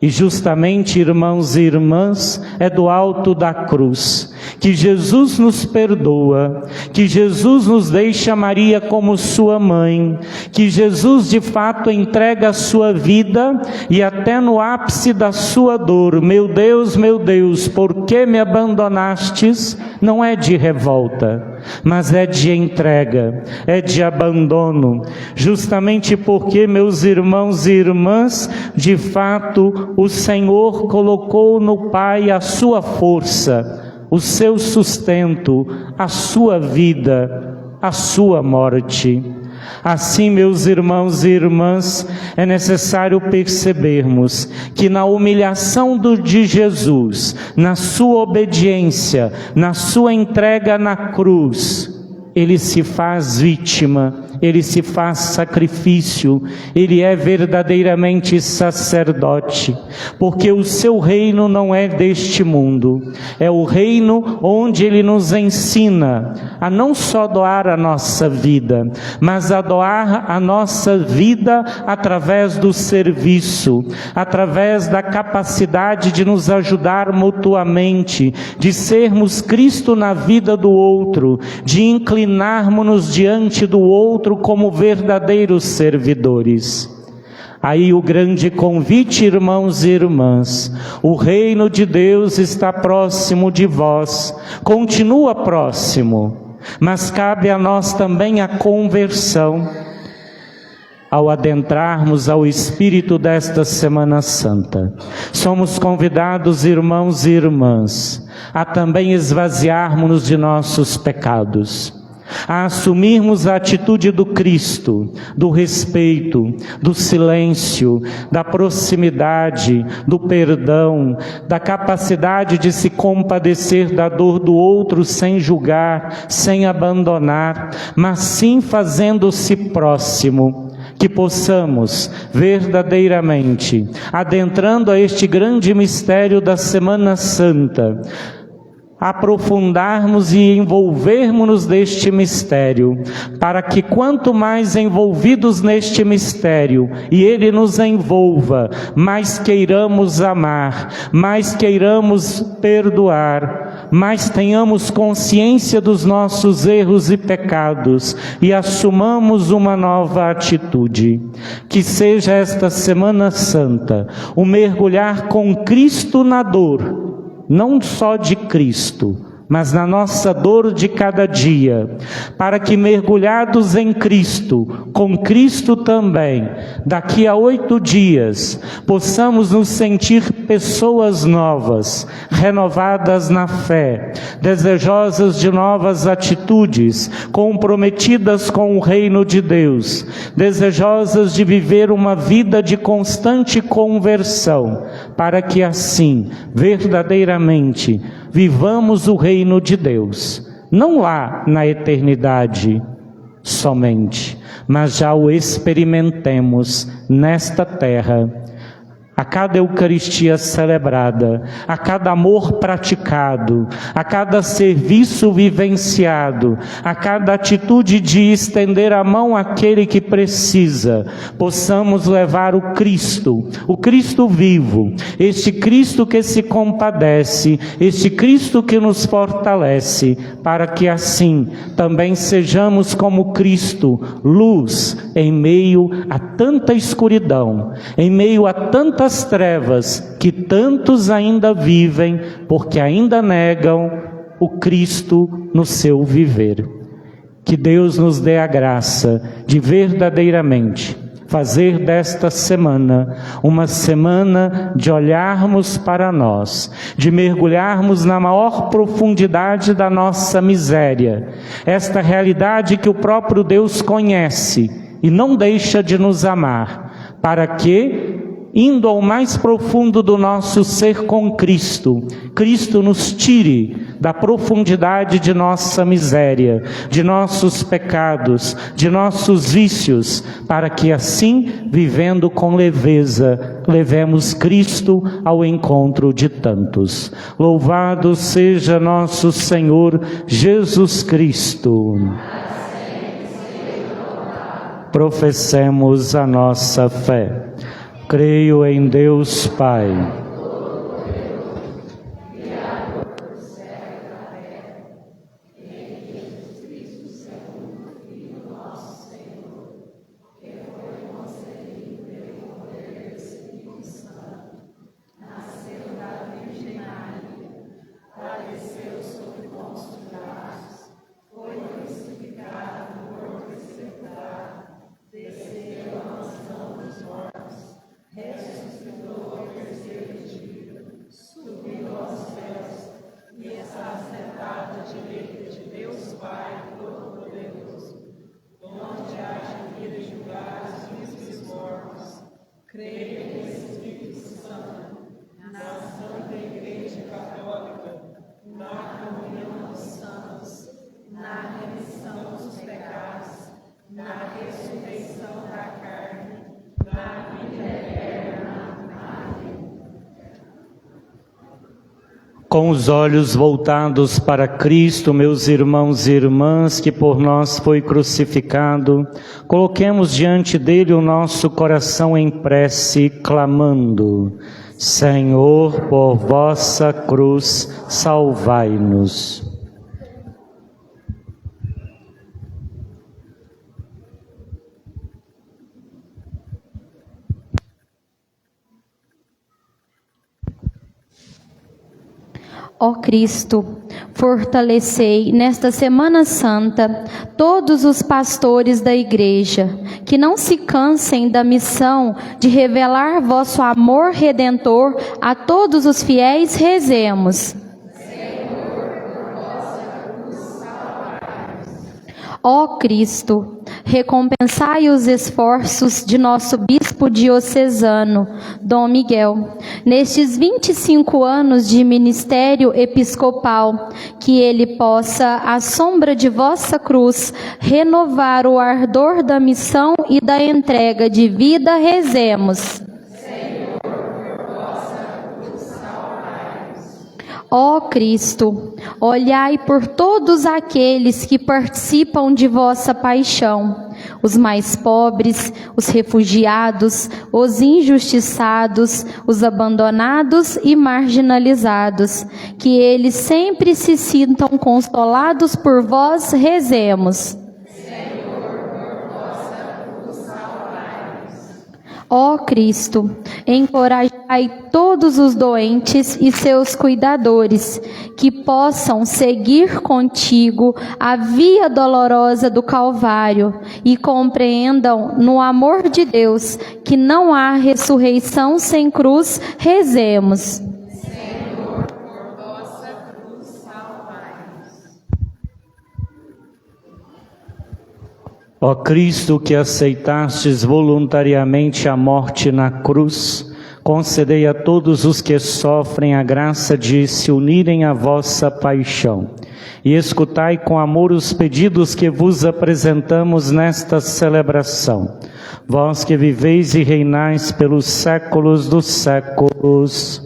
E justamente, irmãos e irmãs, é do alto da cruz que Jesus nos perdoa, que Jesus nos deixa Maria como sua mãe, que Jesus de fato entrega a sua vida e até no ápice da sua dor, meu Deus, por que me abandonastes? Não é de revolta, mas é de entrega, é de abandono, justamente porque, meus irmãos e irmãs, de fato o Senhor colocou no Pai a sua força, o seu sustento, a sua vida, a sua morte. Assim, meus irmãos e irmãs, é necessário percebermos que na humilhação de Jesus, na sua obediência, na sua entrega na cruz, ele se faz vítima, ele se faz sacrifício, ele é verdadeiramente sacerdote, porque o seu reino não é deste mundo, é o reino onde ele nos ensina a não só doar a nossa vida, mas a doar a nossa vida através do serviço, através da capacidade de nos ajudar mutuamente, de sermos Cristo na vida do outro, de inclinarmos-nos diante do outro como verdadeiros servidores. Aí o grande convite, irmãos e irmãs, o reino de Deus está próximo de vós, continua próximo, mas cabe a nós também a conversão. Ao adentrarmos ao Espírito desta Semana Santa, somos convidados, irmãos e irmãs, a também esvaziarmos-nos de nossos pecados, a assumirmos a atitude do Cristo, do respeito, do silêncio, da proximidade, do perdão, da capacidade de se compadecer da dor do outro sem julgar, sem abandonar, mas sim fazendo-se próximo. Que possamos verdadeiramente, adentrando a este grande mistério da Semana Santa, aprofundarmos e envolvermos-nos neste mistério, para que quanto mais envolvidos neste mistério, e ele nos envolva, mais queiramos amar, mais queiramos perdoar, mais tenhamos consciência dos nossos erros e pecados, e assumamos uma nova atitude. Que seja esta Semana Santa o mergulhar com Cristo na dor, não só de Cristo, mas na nossa dor de cada dia, para que mergulhados em Cristo, com Cristo também, daqui a 8 dias, possamos nos sentir pessoas novas, renovadas na fé, desejosas de novas atitudes, comprometidas com o reino de Deus, desejosas de viver uma vida de constante conversão, para que assim, verdadeiramente, vivamos o reino de Deus, não lá na eternidade somente, mas já o experimentemos nesta terra, a cada Eucaristia celebrada, a cada amor praticado, a cada serviço vivenciado, a cada atitude de estender a mão àquele que precisa, possamos levar o Cristo vivo, este Cristo que se compadece, este Cristo que nos fortalece, para que assim também sejamos como Cristo, luz em meio a tanta escuridão, em meio a tantas trevas que tantos ainda vivem, porque ainda negam o Cristo no seu viver. Que Deus nos dê a graça de verdadeiramente fazer desta semana uma semana de olharmos para nós, de mergulharmos na maior profundidade da nossa miséria, esta realidade que o próprio Deus conhece e não deixa de nos amar, para que, indo ao mais profundo do nosso ser com Cristo, Cristo nos tire da profundidade de nossa miséria, de nossos pecados, de nossos vícios, para que assim, vivendo com leveza, levemos Cristo ao encontro de tantos. Louvado seja nosso Senhor Jesus Cristo. Professemos a nossa fé. Creio em Deus Pai, ressuscitou ao terceiro Com os olhos voltados para Cristo, meus irmãos e irmãs, que por nós foi crucificado, coloquemos diante dele o nosso coração em prece, clamando: Senhor, por vossa cruz, salvai-nos. Ó Cristo, fortalecei nesta Semana Santa todos os pastores da Igreja, que não se cansem da missão de revelar vosso amor redentor a todos os fiéis. Rezemos. Ó Cristo, recompensai os esforços de nosso bispo diocesano, Dom Miguel, nestes 25 anos de ministério episcopal, que ele possa, à sombra de vossa cruz, renovar o ardor da missão e da entrega de vida. Rezemos. Ó Cristo, olhai por todos aqueles que participam de vossa paixão, os mais pobres, os refugiados, os injustiçados, os abandonados e marginalizados, que eles sempre se sintam consolados por vós. Rezemos. Ó Cristo, encorajai todos os doentes e seus cuidadores, que possam seguir contigo a via dolorosa do Calvário e compreendam no amor de Deus que não há ressurreição sem cruz. Rezemos. Ó Cristo, que aceitastes voluntariamente a morte na cruz, concedei a todos os que sofrem a graça de se unirem à vossa paixão. E escutai com amor os pedidos que vos apresentamos nesta celebração. Vós que viveis e reinais pelos séculos dos séculos.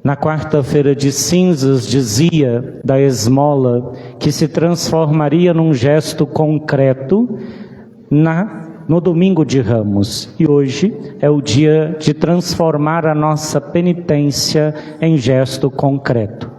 Na quarta-feira de cinzas, dizia da esmola que se transformaria num gesto concreto no domingo de Ramos. E hoje é o dia de transformar a nossa penitência em gesto concreto.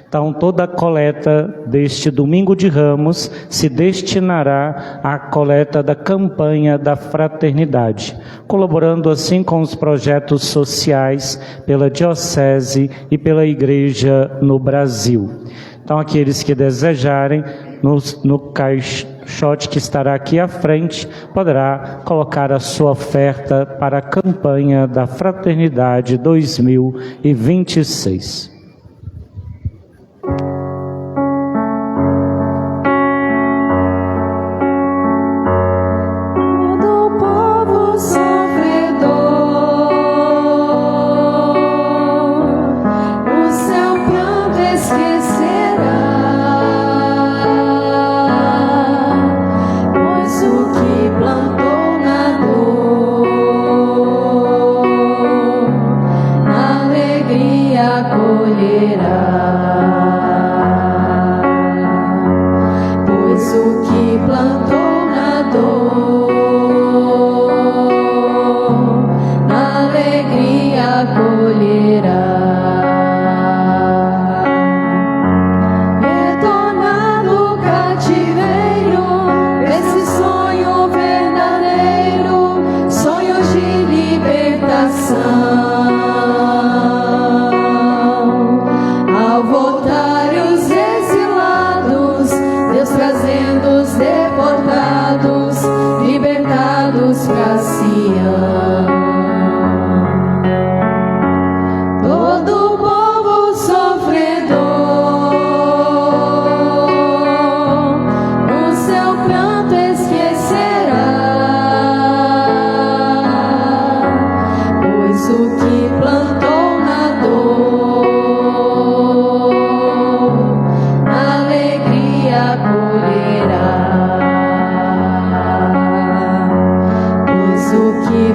Então, toda a coleta deste domingo de Ramos se destinará à coleta da campanha da fraternidade, colaborando assim com os projetos sociais pela Diocese e pela Igreja no Brasil. Então, aqueles que desejarem, no caixote que estará aqui à frente, poderá colocar a sua oferta para a campanha da Fraternidade 2026.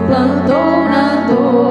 Plantou na dor,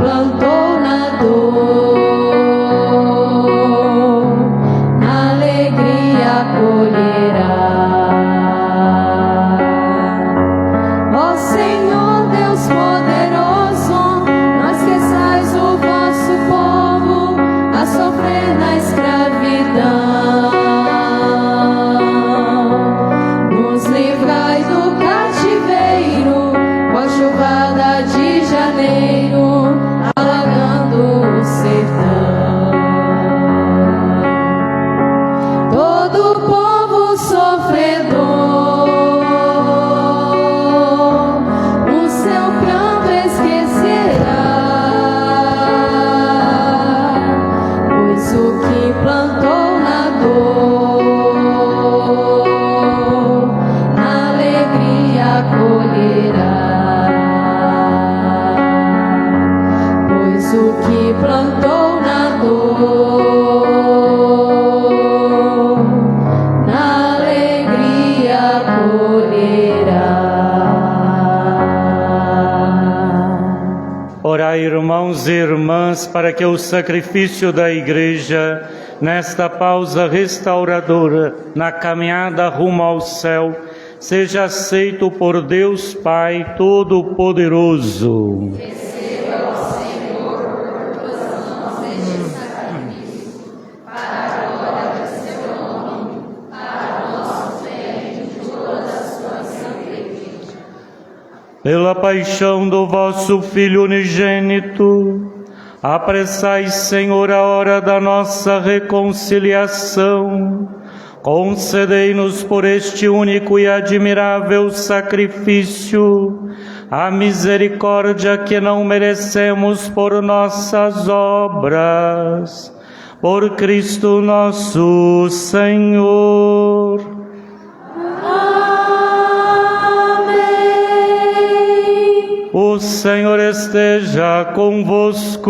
plantou na dor, na alegria colherá. Ó Senhor Deus poderoso, não esqueçais o vosso povo a sofrer na escravidão. Nos livrai do cativeiro, com a chuvada de janeiro, alagando o sertão. Todo o povo sofredor, o seu pranto esquecerá, pois o que plantou na dor, na alegria colherá. Pois o que plantou na dor, na alegria colherá. Orai, irmãos e irmãs, para que o sacrifício da Igreja, nesta pausa restauradora, na caminhada rumo ao céu, seja aceito por Deus Pai Todo-Poderoso. Pela paixão do vosso Filho unigênito, apressai, Senhor, a hora da nossa reconciliação. Concedei-nos por este único e admirável sacrifício a misericórdia que não merecemos por nossas obras. Por Cristo nosso Senhor. O Senhor esteja convosco.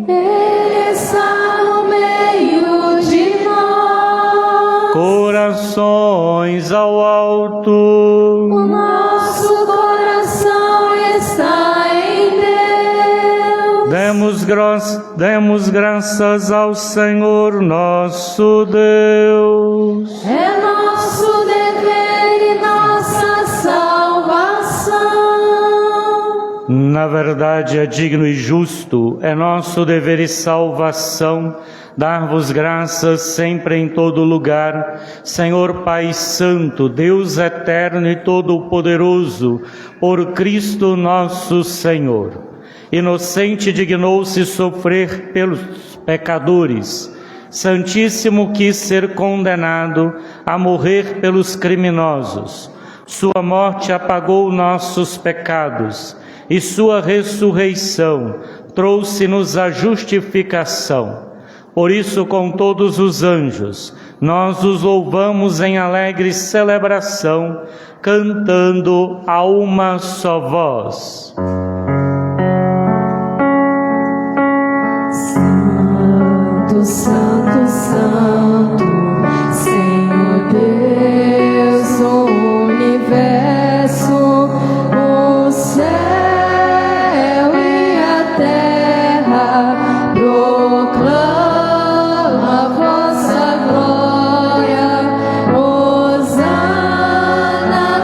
Ele está no meio de nós. Corações ao alto. O nosso coração está em Deus. Demos graças ao Senhor nosso Deus. É nosso dever e nossa salvação. Na verdade, é digno e justo, é nosso dever e salvação, dar-vos graças sempre em todo lugar, Senhor Pai Santo, Deus eterno e todo-poderoso, por Cristo nosso Senhor. Inocente dignou-se sofrer pelos pecadores, Santíssimo quis ser condenado a morrer pelos criminosos. Sua morte apagou nossos pecados, e sua ressurreição trouxe-nos a justificação. Por isso, com todos os anjos, nós os louvamos em alegre celebração, cantando a uma só voz. Santo, Santo, Santo, Senhor Deus do universo, o céu e a terra proclamam a vossa glória. Hosana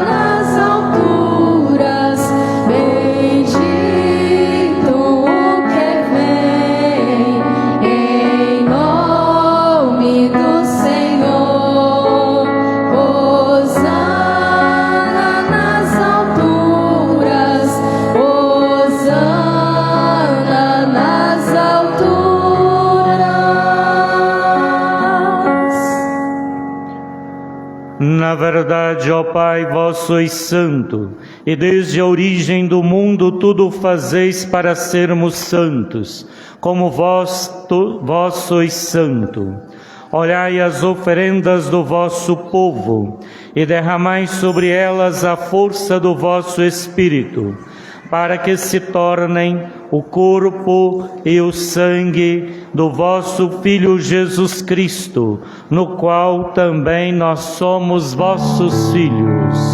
nas alturas, bendito o que vem em nome do Senhor. Hosana nas alturas, Hosana nas alturas. Na verdade, ó Pai, vós sois santo, e desde a origem do mundo tudo fazeis para sermos santos, como vós sois santo. Olhai as oferendas do vosso povo, e derramai sobre elas a força do vosso Espírito, para que se tornem o corpo e o sangue do vosso Filho Jesus Cristo, no qual também nós somos vossos filhos.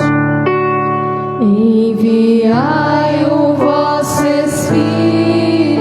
Enviai o vosso Espírito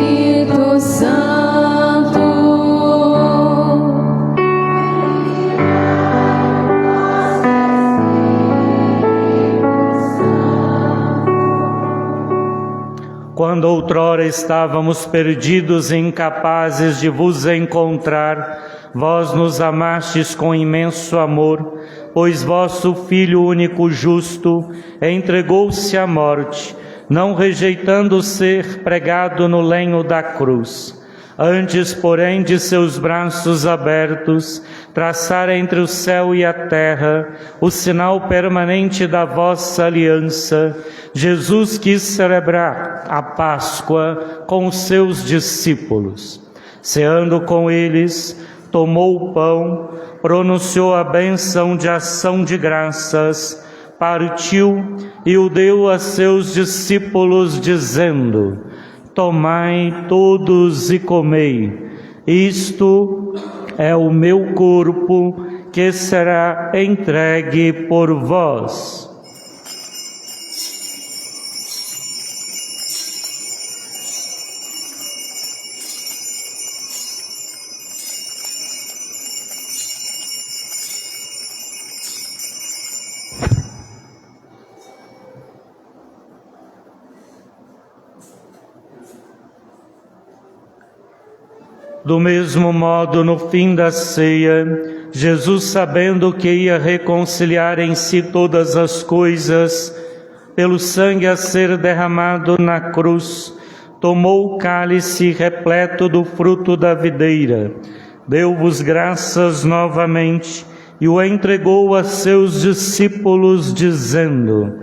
outrora estávamos perdidos e incapazes de vos encontrar, vós nos amastes com imenso amor, pois vosso Filho único justo entregou-se à morte, não rejeitando ser pregado no lenho da cruz. Antes, porém, de seus braços abertos, traçar entre o céu e a terra o sinal permanente da vossa aliança, Jesus quis celebrar a Páscoa com os seus discípulos. Ceando com eles, tomou o pão, pronunciou a bênção de ação de graças, partiu e o deu a seus discípulos, dizendo: tomai todos e comei, isto é o meu corpo que será entregue por vós. Do mesmo modo, no fim da ceia, Jesus, sabendo que ia reconciliar em si todas as coisas, pelo sangue a ser derramado na cruz, tomou o cálice repleto do fruto da videira, deu-vos graças novamente e o entregou a seus discípulos, dizendo: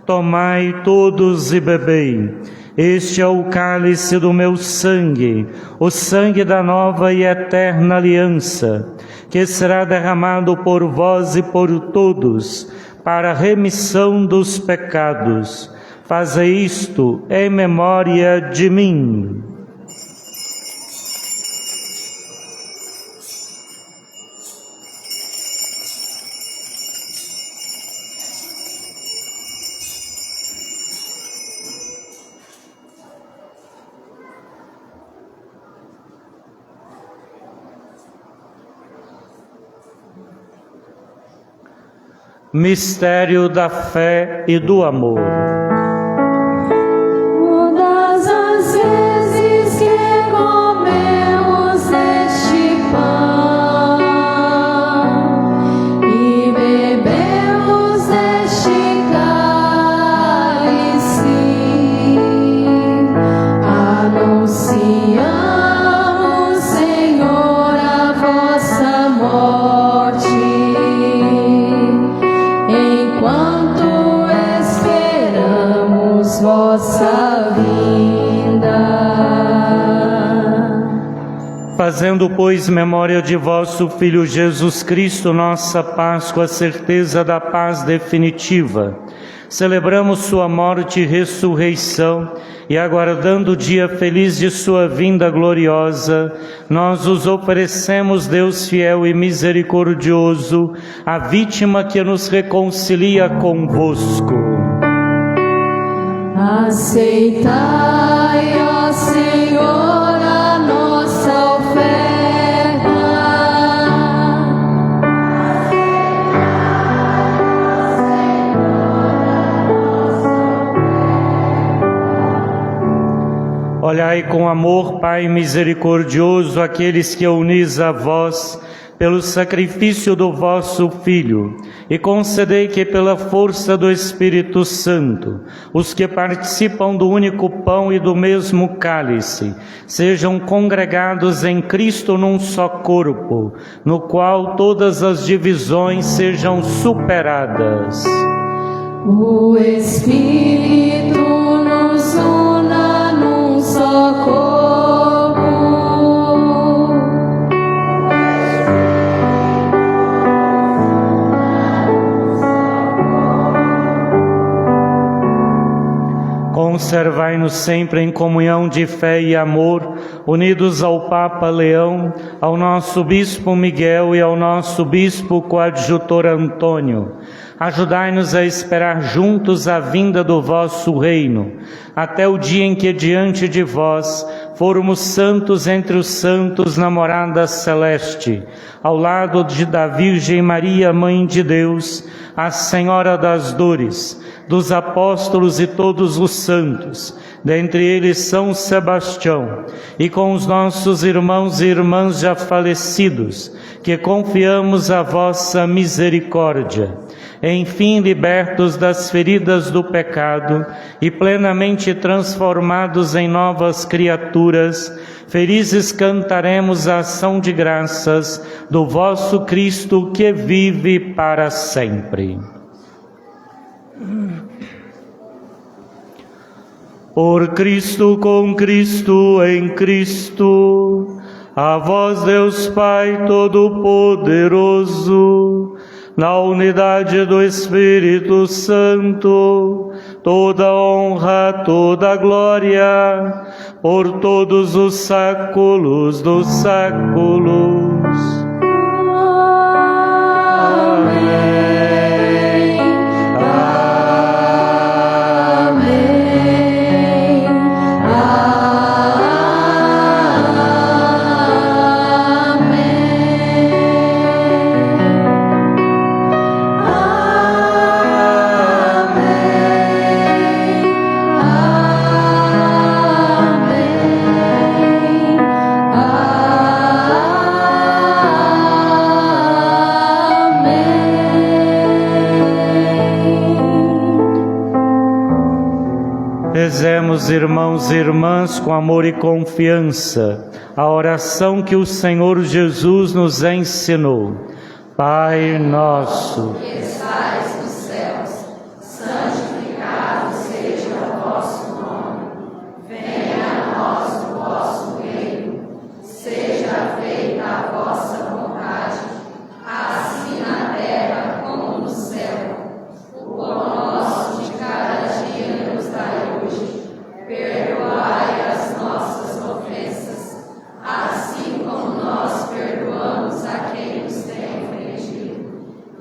tomai todos e bebei. Este é o cálice do meu sangue, o sangue da nova e eterna aliança, que será derramado por vós e por todos, para a remissão dos pecados. Fazei isto em memória de mim. Mistério da fé e do amor. Todas as vezes que comemos este pão e bebemos deste cálice, anunciamos, Senhor, a vossa morte, enquanto esperamos vossa vinda. Fazendo, pois, memória de vosso Filho Jesus Cristo, nossa Páscoa, a certeza da paz definitiva, celebramos sua morte e ressurreição, e aguardando o dia feliz de sua vinda gloriosa, nós os oferecemos, Deus fiel e misericordioso, a vítima que nos reconcilia convosco. Aceitai, ó Senhor, a nossa oferta. Olhai com amor, Pai misericordioso, aqueles que unis a vós pelo sacrifício do vosso Filho, e concedei que pela força do Espírito Santo, os que participam do único pão e do mesmo cálice, sejam congregados em Cristo num só corpo, no qual todas as divisões sejam superadas. O Espírito nos una num só corpo. Conservai-nos sempre em comunhão de fé e amor, unidos ao Papa Leão, ao nosso Bispo Miguel e ao nosso Bispo Coadjutor Antônio. Ajudai-nos a esperar juntos a vinda do vosso reino, até o dia em que diante de vós formos santos entre os santos na morada celeste, ao lado da Virgem Maria, Mãe de Deus, a Senhora das Dores, dos apóstolos e todos os santos, dentre eles São Sebastião, e com os nossos irmãos e irmãs já falecidos, que confiamos a vossa misericórdia. Enfim, libertos das feridas do pecado e plenamente transformados em novas criaturas, felizes cantaremos a ação de graças do vosso Cristo que vive para sempre. Por Cristo, com Cristo, em Cristo, a vós Deus Pai Todo-Poderoso, na unidade do Espírito Santo, toda honra, toda glória, por todos os séculos dos séculos. Amém. Amém. Rezemos, irmãos e irmãs, com amor e confiança, a oração que o Senhor Jesus nos ensinou. Pai nosso, que estais nos céus, santificado seja o vosso nome. Venha a nós o vosso reino. Seja feita a vossa vontade, assim na terra como no céu. O pão nosso de cada dia nos dai hoje. Perdoai as nossas ofensas, assim como nós perdoamos a quem nos tem ofendido.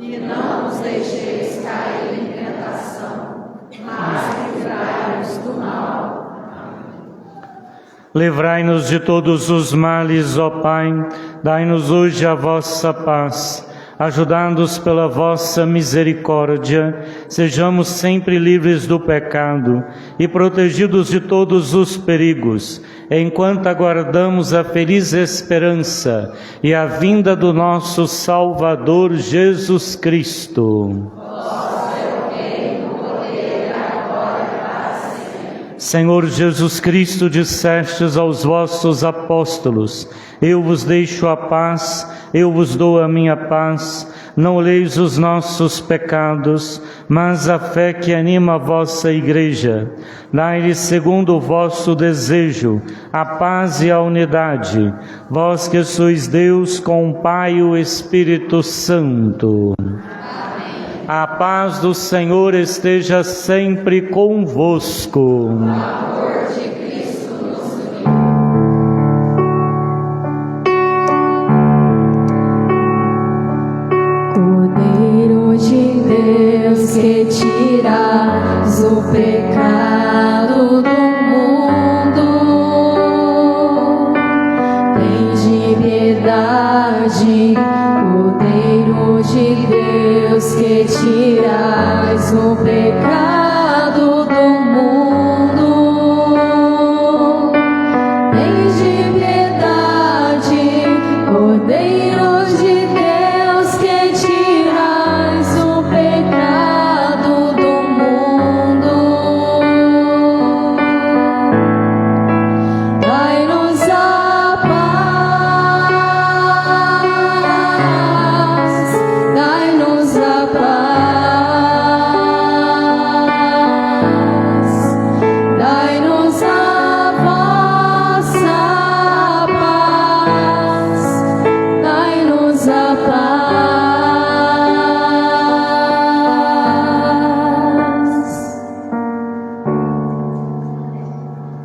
E não nos deixeis cair em tentação, mas livrai-nos do mal. livrai-nos de todos os males, ó Pai, dai-nos hoje a vossa paz. Ajudados pela vossa misericórdia, sejamos sempre livres do pecado e protegidos de todos os perigos, enquanto aguardamos a feliz esperança e a vinda do nosso Salvador Jesus Cristo. Senhor Jesus Cristo, dissestes aos vossos apóstolos: eu vos deixo a paz, eu vos dou a minha paz. Não olheis os nossos pecados, mas a fé que anima a vossa Igreja. Dai-lhe, segundo o vosso desejo, a paz e a unidade, vós que sois Deus com o Pai e o Espírito Santo. A paz do Senhor esteja sempre convosco. O amor de Cristo nos uniu. Cordeiro de Deus, que tiras o pecado do mundo, tende piedade. Cordeiro de Deus, que tirais o pecado do mundo, tende piedade. Cordeiro de Deus, que tirais o pecado do mundo, dai-nos a paz, dai-nos a paz, dai-nos a vossa paz, dai-nos a paz.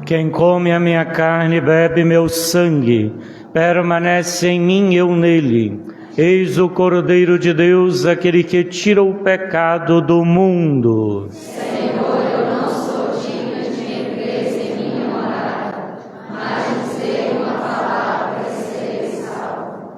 Quem come a minha carne e bebe meu sangue, permanece em mim e eu nele. Eis o Cordeiro de Deus, aquele que tira o pecado do mundo. Senhor, eu não sou digna de entrares em minha morada, mas dizei uma palavra e serei salvo.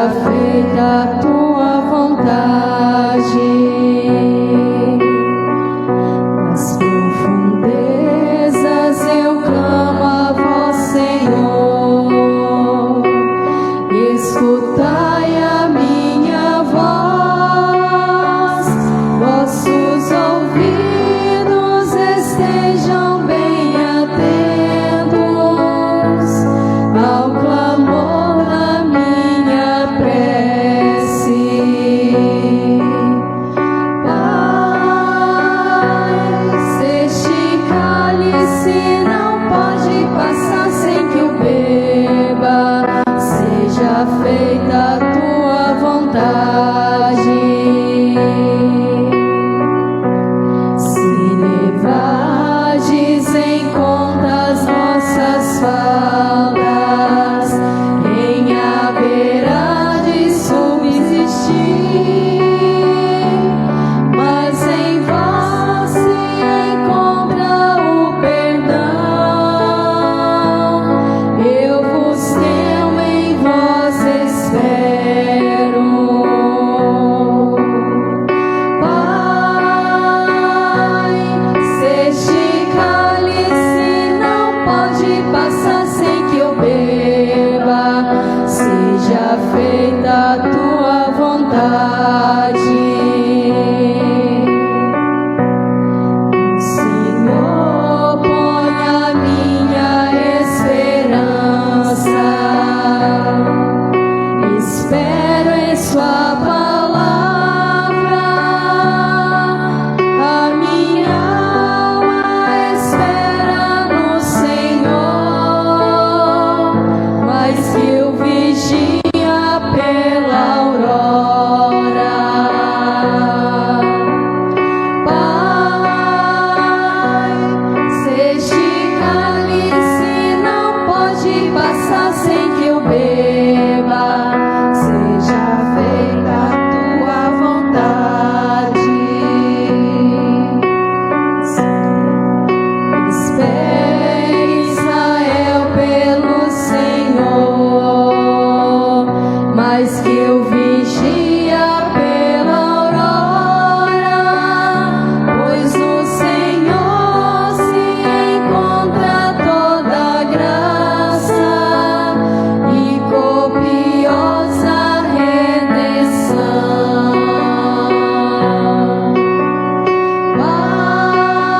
feita a tua vontade. Nas profundezas eu clamo a vós, Senhor. Escutai a minha voz, vossos ouvidos estejam bem atentos ao clamor da minha prece. Pai, se este cálice não pode passar sem que eu beba, seja feita a tua vontade. Se levardes em conta as nossas faltas, quem haverá de subsistir? Mas em vós se encontra o perdão. Eu vos temo, em vós espero. Pai, se este cálice não pode passar sem que eu beba, seja feita a tua vontade. Senhor, põe a minha esperança. Espero em sua palavra. A minha alma espera no Senhor, mas que eu vigia pela aurora. Pai, se este cálice não pode passar sem que eu beba, seja feita a tua vontade. Espere, Israel, pelo Senhor, mas que eu vigia pela aurora, pois no Senhor se encontra toda graça e copiosa redenção.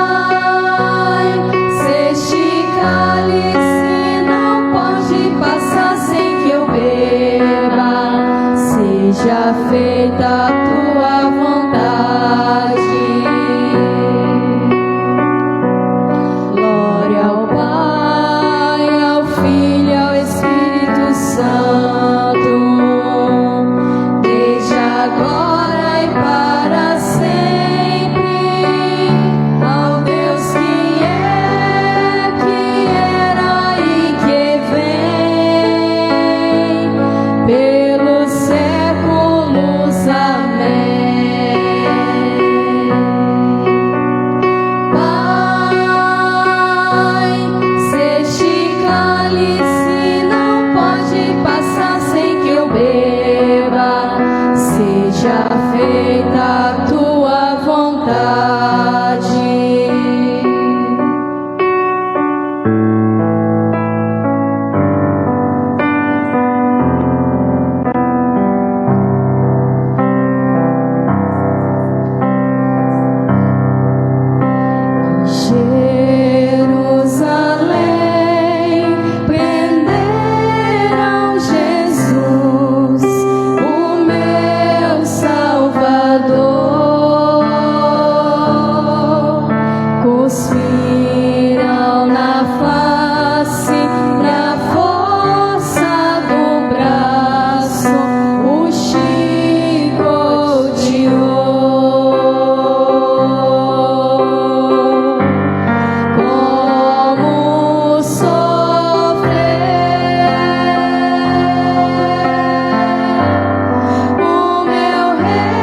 Pai, se este cálice não pode passar sem que eu beba, seja feita a tua vontade. Glória ao Pai, ao Filho e ao Espírito Santo, desde agora e para sempre, ao Deus que era e que vem, pelos séculos. Amém. Pai, se este cálice não pode passar sem que eu beba, seja feita a tua vontade. Jerusalém prenderam Jesus, o meu Salvador. Cuspiram na face, na força do braço, o chicoteou. Como sofrer o meu Redentor.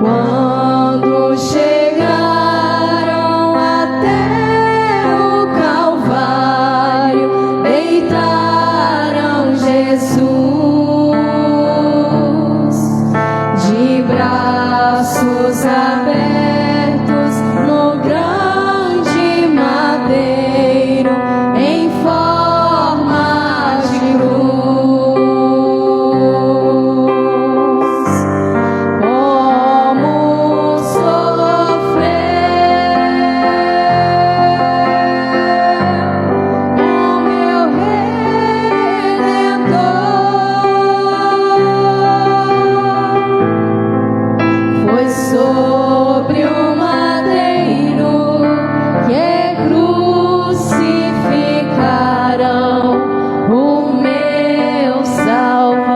Quando chegaram até o Calvário, deitaram Jesus de braços abertos no grande madeiro em forma de cruz. Como sofreu o meu Redentor, foi sobre o madeiro que crucificaram o meu Salvador.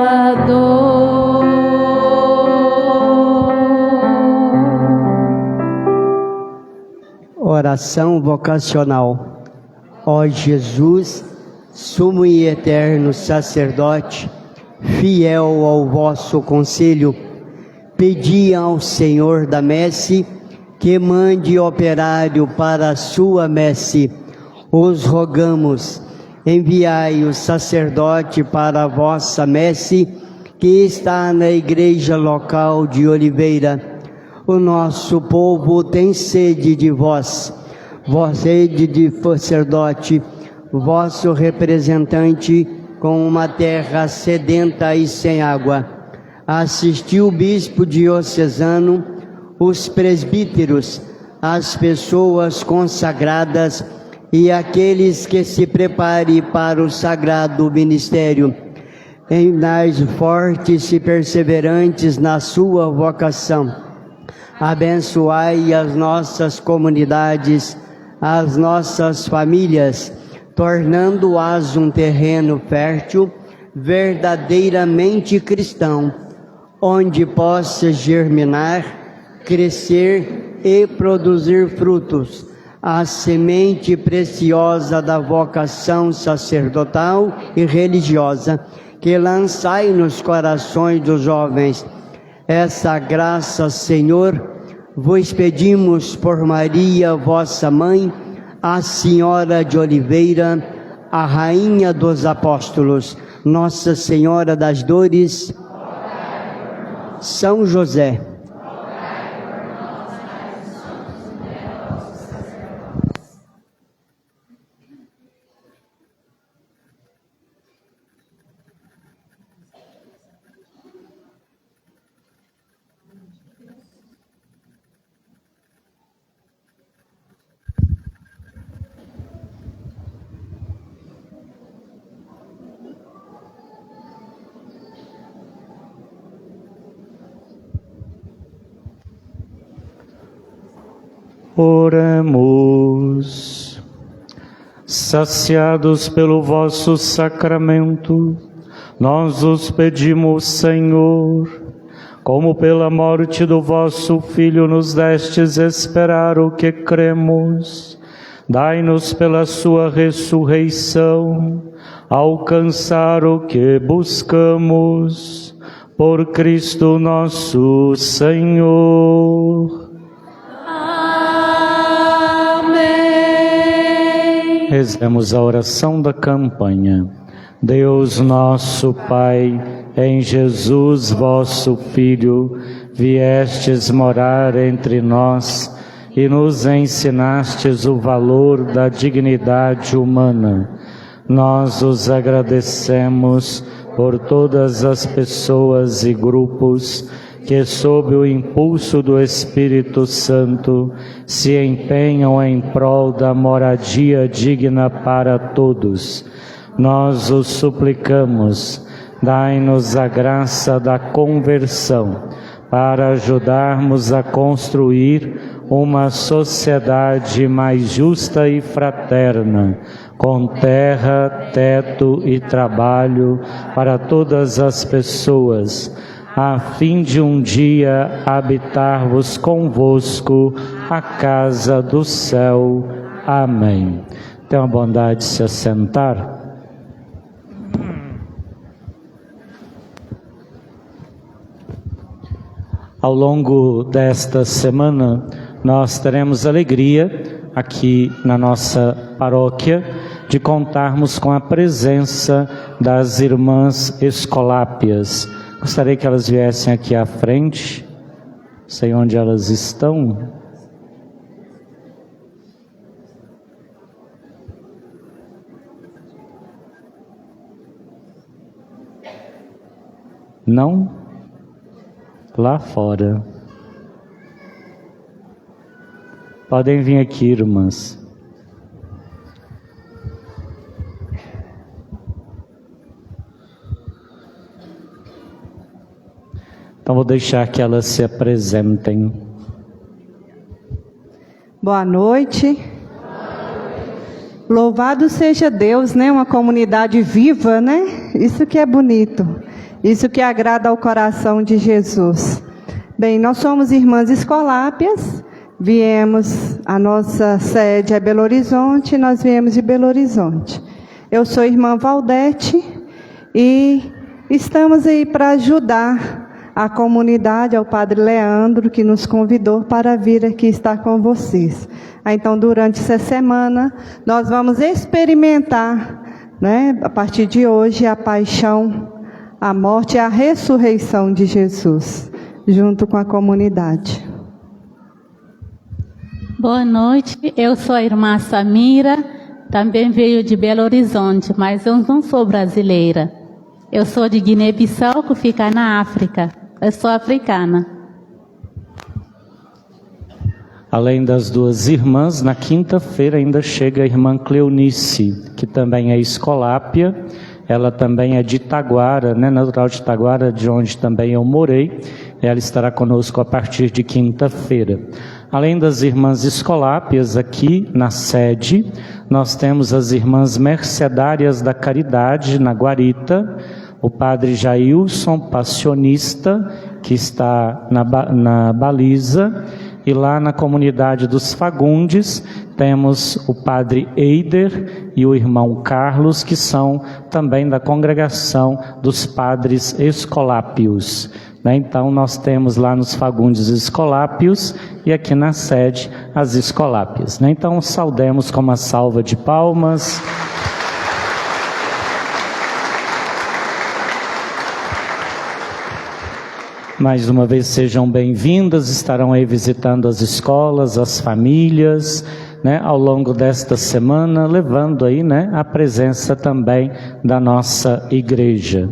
Oração vocacional. Ó Jesus, sumo e eterno sacerdote, fiel ao vosso conselho, pedi ao Senhor da messe que mande operário para a sua messe. Os rogamos, enviai o sacerdote para a vossa messe, que está na igreja local de Oliveira. O nosso povo tem sede de vós, sede de sacerdote, vosso representante, com uma terra sedenta e sem água. Assisti o bispo diocesano, os presbíteros, as pessoas consagradas e aqueles que se preparem para o sagrado ministério. Tornai fortes e perseverantes na sua vocação. Abençoai as nossas comunidades, as nossas famílias, tornando-as um terreno fértil, verdadeiramente cristão, onde possa germinar, crescer e produzir frutos, a semente preciosa da vocação sacerdotal e religiosa, que lançai nos corações dos jovens. Essa graça, Senhor, vos pedimos por Maria, vossa mãe, a Senhora de Oliveira, a Rainha dos Apóstolos, Nossa Senhora das Dores, São José. Oremos. Saciados pelo vosso sacramento, nós os pedimos, Senhor, como pela morte do vosso Filho nos destes esperar o que cremos, dai-nos pela sua ressurreição alcançar o que buscamos, por Cristo nosso Senhor. Rezemos a oração da campanha. Deus nosso Pai, em Jesus vosso Filho, viestes morar entre nós e nos ensinastes o valor da dignidade humana. Nós os agradecemos por todas as pessoas e grupos que, sob o impulso do Espírito Santo, se empenham em prol da moradia digna para todos. Nós os suplicamos, dai-nos a graça da conversão, para ajudarmos a construir uma sociedade mais justa e fraterna, com terra, teto e trabalho para todas as pessoas, a fim de um dia habitar-vos convosco a casa do céu. Amém. Tenham a bondade de se assentar. Ao longo desta semana, nós teremos alegria aqui na nossa paróquia de contarmos com a presença das irmãs escolápias. Gostaria que elas viessem aqui à frente, não sei onde elas estão. Não? Lá fora. Podem vir aqui, irmãs. Então vou deixar que elas se apresentem. Boa noite. Louvado seja Deus, né? Uma comunidade viva, né? Isso que é bonito. Isso que agrada ao coração de Jesus. Bem, nós somos irmãs escolápias. Viemos, a nossa sede é Belo Horizonte, nós viemos de Belo Horizonte. Eu sou irmã Valdete e estamos aí para ajudar a comunidade, ao Padre Leandro, que nos convidou para vir aqui estar com vocês. Então, durante essa semana, nós vamos experimentar, né, a partir de hoje, a paixão, a morte e a ressurreição de Jesus, junto com a comunidade. Boa noite, eu sou a irmã Samira, também veio de Belo Horizonte, mas eu não sou brasileira. Eu sou de Guiné-Bissau, que fica na África. Eu sou africana. Além das duas irmãs, na quinta-feira ainda chega a irmã Cleonice, que também é escolápia. Ela também é de Itaguara, né, natural de Itaguara, de onde também eu morei. Ela estará conosco a partir de quinta-feira. Além das irmãs escolápias, aqui na sede, nós temos as irmãs mercedárias da caridade, na Guarita, o padre Jailson, passionista, que está na baliza, e lá na comunidade dos Fagundes, temos o padre Eider e o irmão Carlos, que são também da congregação dos padres escolápios. Então, nós temos lá nos Fagundes escolápios e aqui na sede as escolápias. Então, saudemos com uma salva de palmas. Mais uma vez, sejam bem-vindas, estarão aí visitando as escolas, as famílias, né, ao longo desta semana, levando aí, né, a presença também da nossa igreja.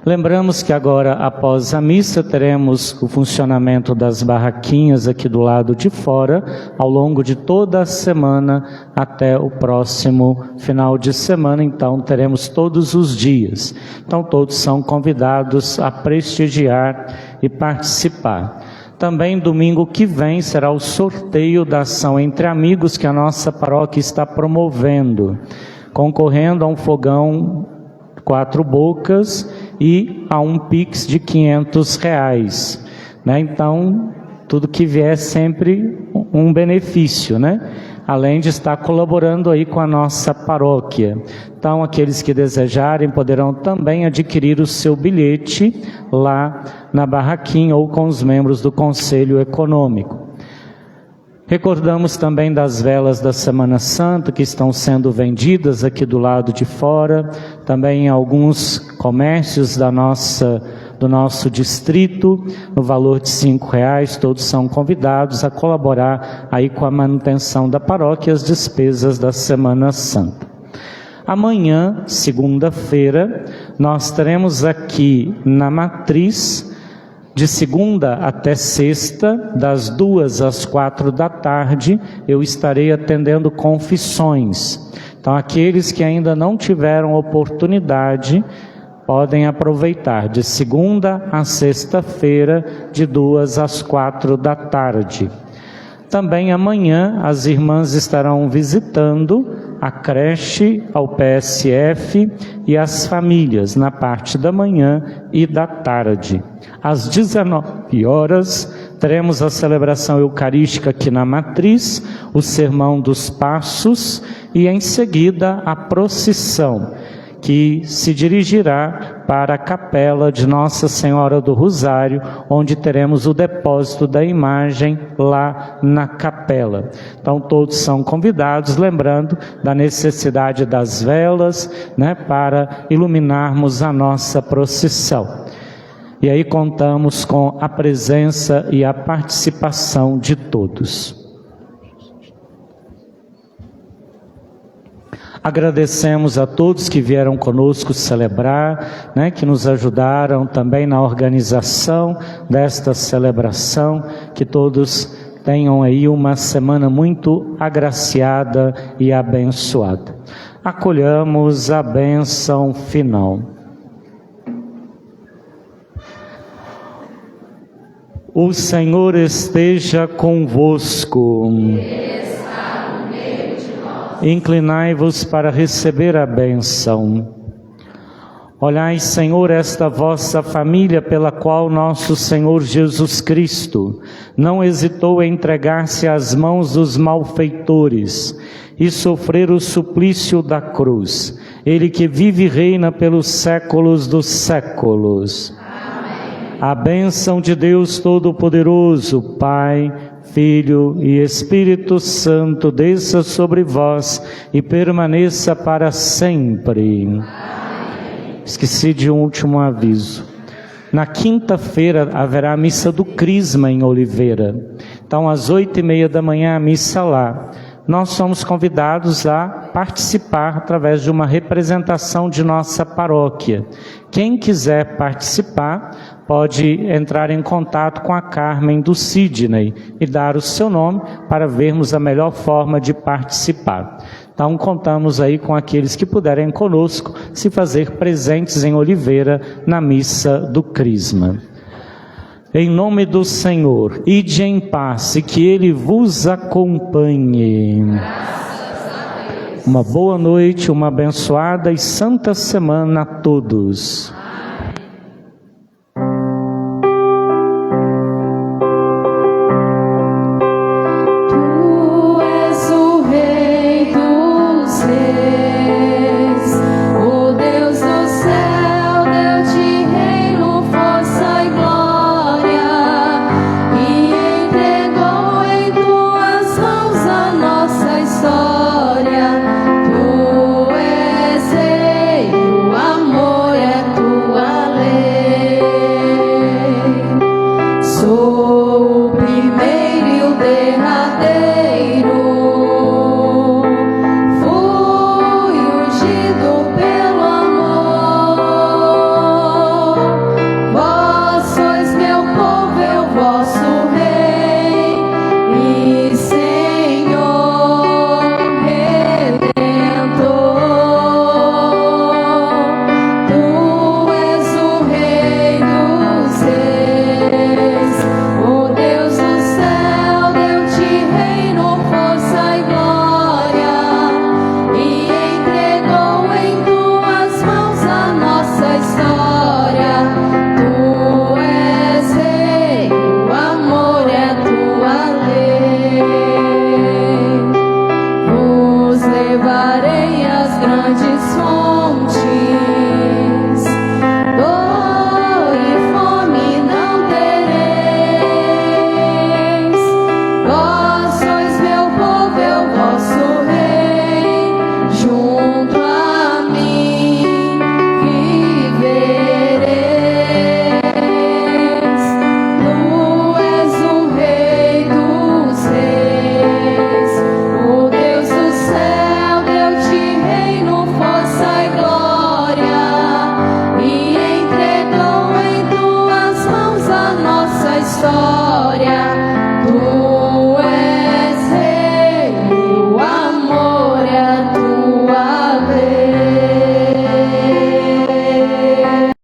Lembramos que agora, após a missa, teremos o funcionamento das barraquinhas aqui do lado de fora, ao longo de toda a semana até o próximo final de semana. Então, teremos todos os dias. Então, todos são convidados a prestigiar e participar. Também domingo que vem será o sorteio da ação Entre Amigos que a nossa paróquia está promovendo, concorrendo a um fogão 4 bocas e a um Pix de R$500, né? Então, tudo que vier é sempre um benefício, né? Além de estar colaborando aí com a nossa paróquia. Então, aqueles que desejarem poderão também adquirir o seu bilhete lá na barraquinha ou com os membros do Conselho Econômico. Recordamos também das velas da Semana Santa que estão sendo vendidas aqui do lado de fora, também em alguns comércios do nosso distrito, no valor de R$5, todos são convidados a colaborar aí com a manutenção da paróquia e as despesas da Semana Santa. Amanhã, segunda-feira, nós teremos aqui na Matriz, de segunda até sexta, das 2 às 4 da tarde, eu estarei atendendo confissões. Então, aqueles que ainda não tiveram oportunidade, podem aproveitar de segunda a sexta-feira, de 2 às 4 da tarde. Também amanhã as irmãs estarão visitando a creche, ao PSF e as famílias na parte da manhã e da tarde. Às 19 horas teremos a celebração eucarística aqui na Matriz, o Sermão dos Passos e em seguida a procissão, que se dirigirá para a capela de Nossa Senhora do Rosário, onde teremos o depósito da imagem lá na capela. Então todos são convidados, lembrando da necessidade das velas, né, para iluminarmos a nossa procissão. E aí contamos com a presença e a participação de todos. Agradecemos a todos que vieram conosco celebrar, né, que nos ajudaram também na organização desta celebração, que todos tenham aí uma semana muito agraciada e abençoada. Acolhamos a bênção final. O Senhor esteja convosco. Inclinai-vos para receber a bênção. Olhai, Senhor, esta vossa família pela qual nosso Senhor Jesus Cristo não hesitou em entregar-se às mãos dos malfeitores e sofrer o suplício da cruz. Ele que vive e reina pelos séculos dos séculos. Amém. A bênção de Deus Todo-Poderoso, Pai, Filho e Espírito Santo, desça sobre vós e permaneça para sempre. Amém. Esqueci de um último aviso. Na quinta-feira haverá a missa do Crisma em Oliveira. Então, às 8h30 da manhã, a missa lá. Nós somos convidados a participar através de uma representação de nossa paróquia. Quem quiser participar, pode entrar em contato com a Carmen do Sidney e dar o seu nome para vermos a melhor forma de participar. Então, contamos aí com aqueles que puderem conosco se fazer presentes em Oliveira na missa do Crisma. Em nome do Senhor, ide em paz e que Ele vos acompanhe. Uma boa noite, uma abençoada e santa semana a todos.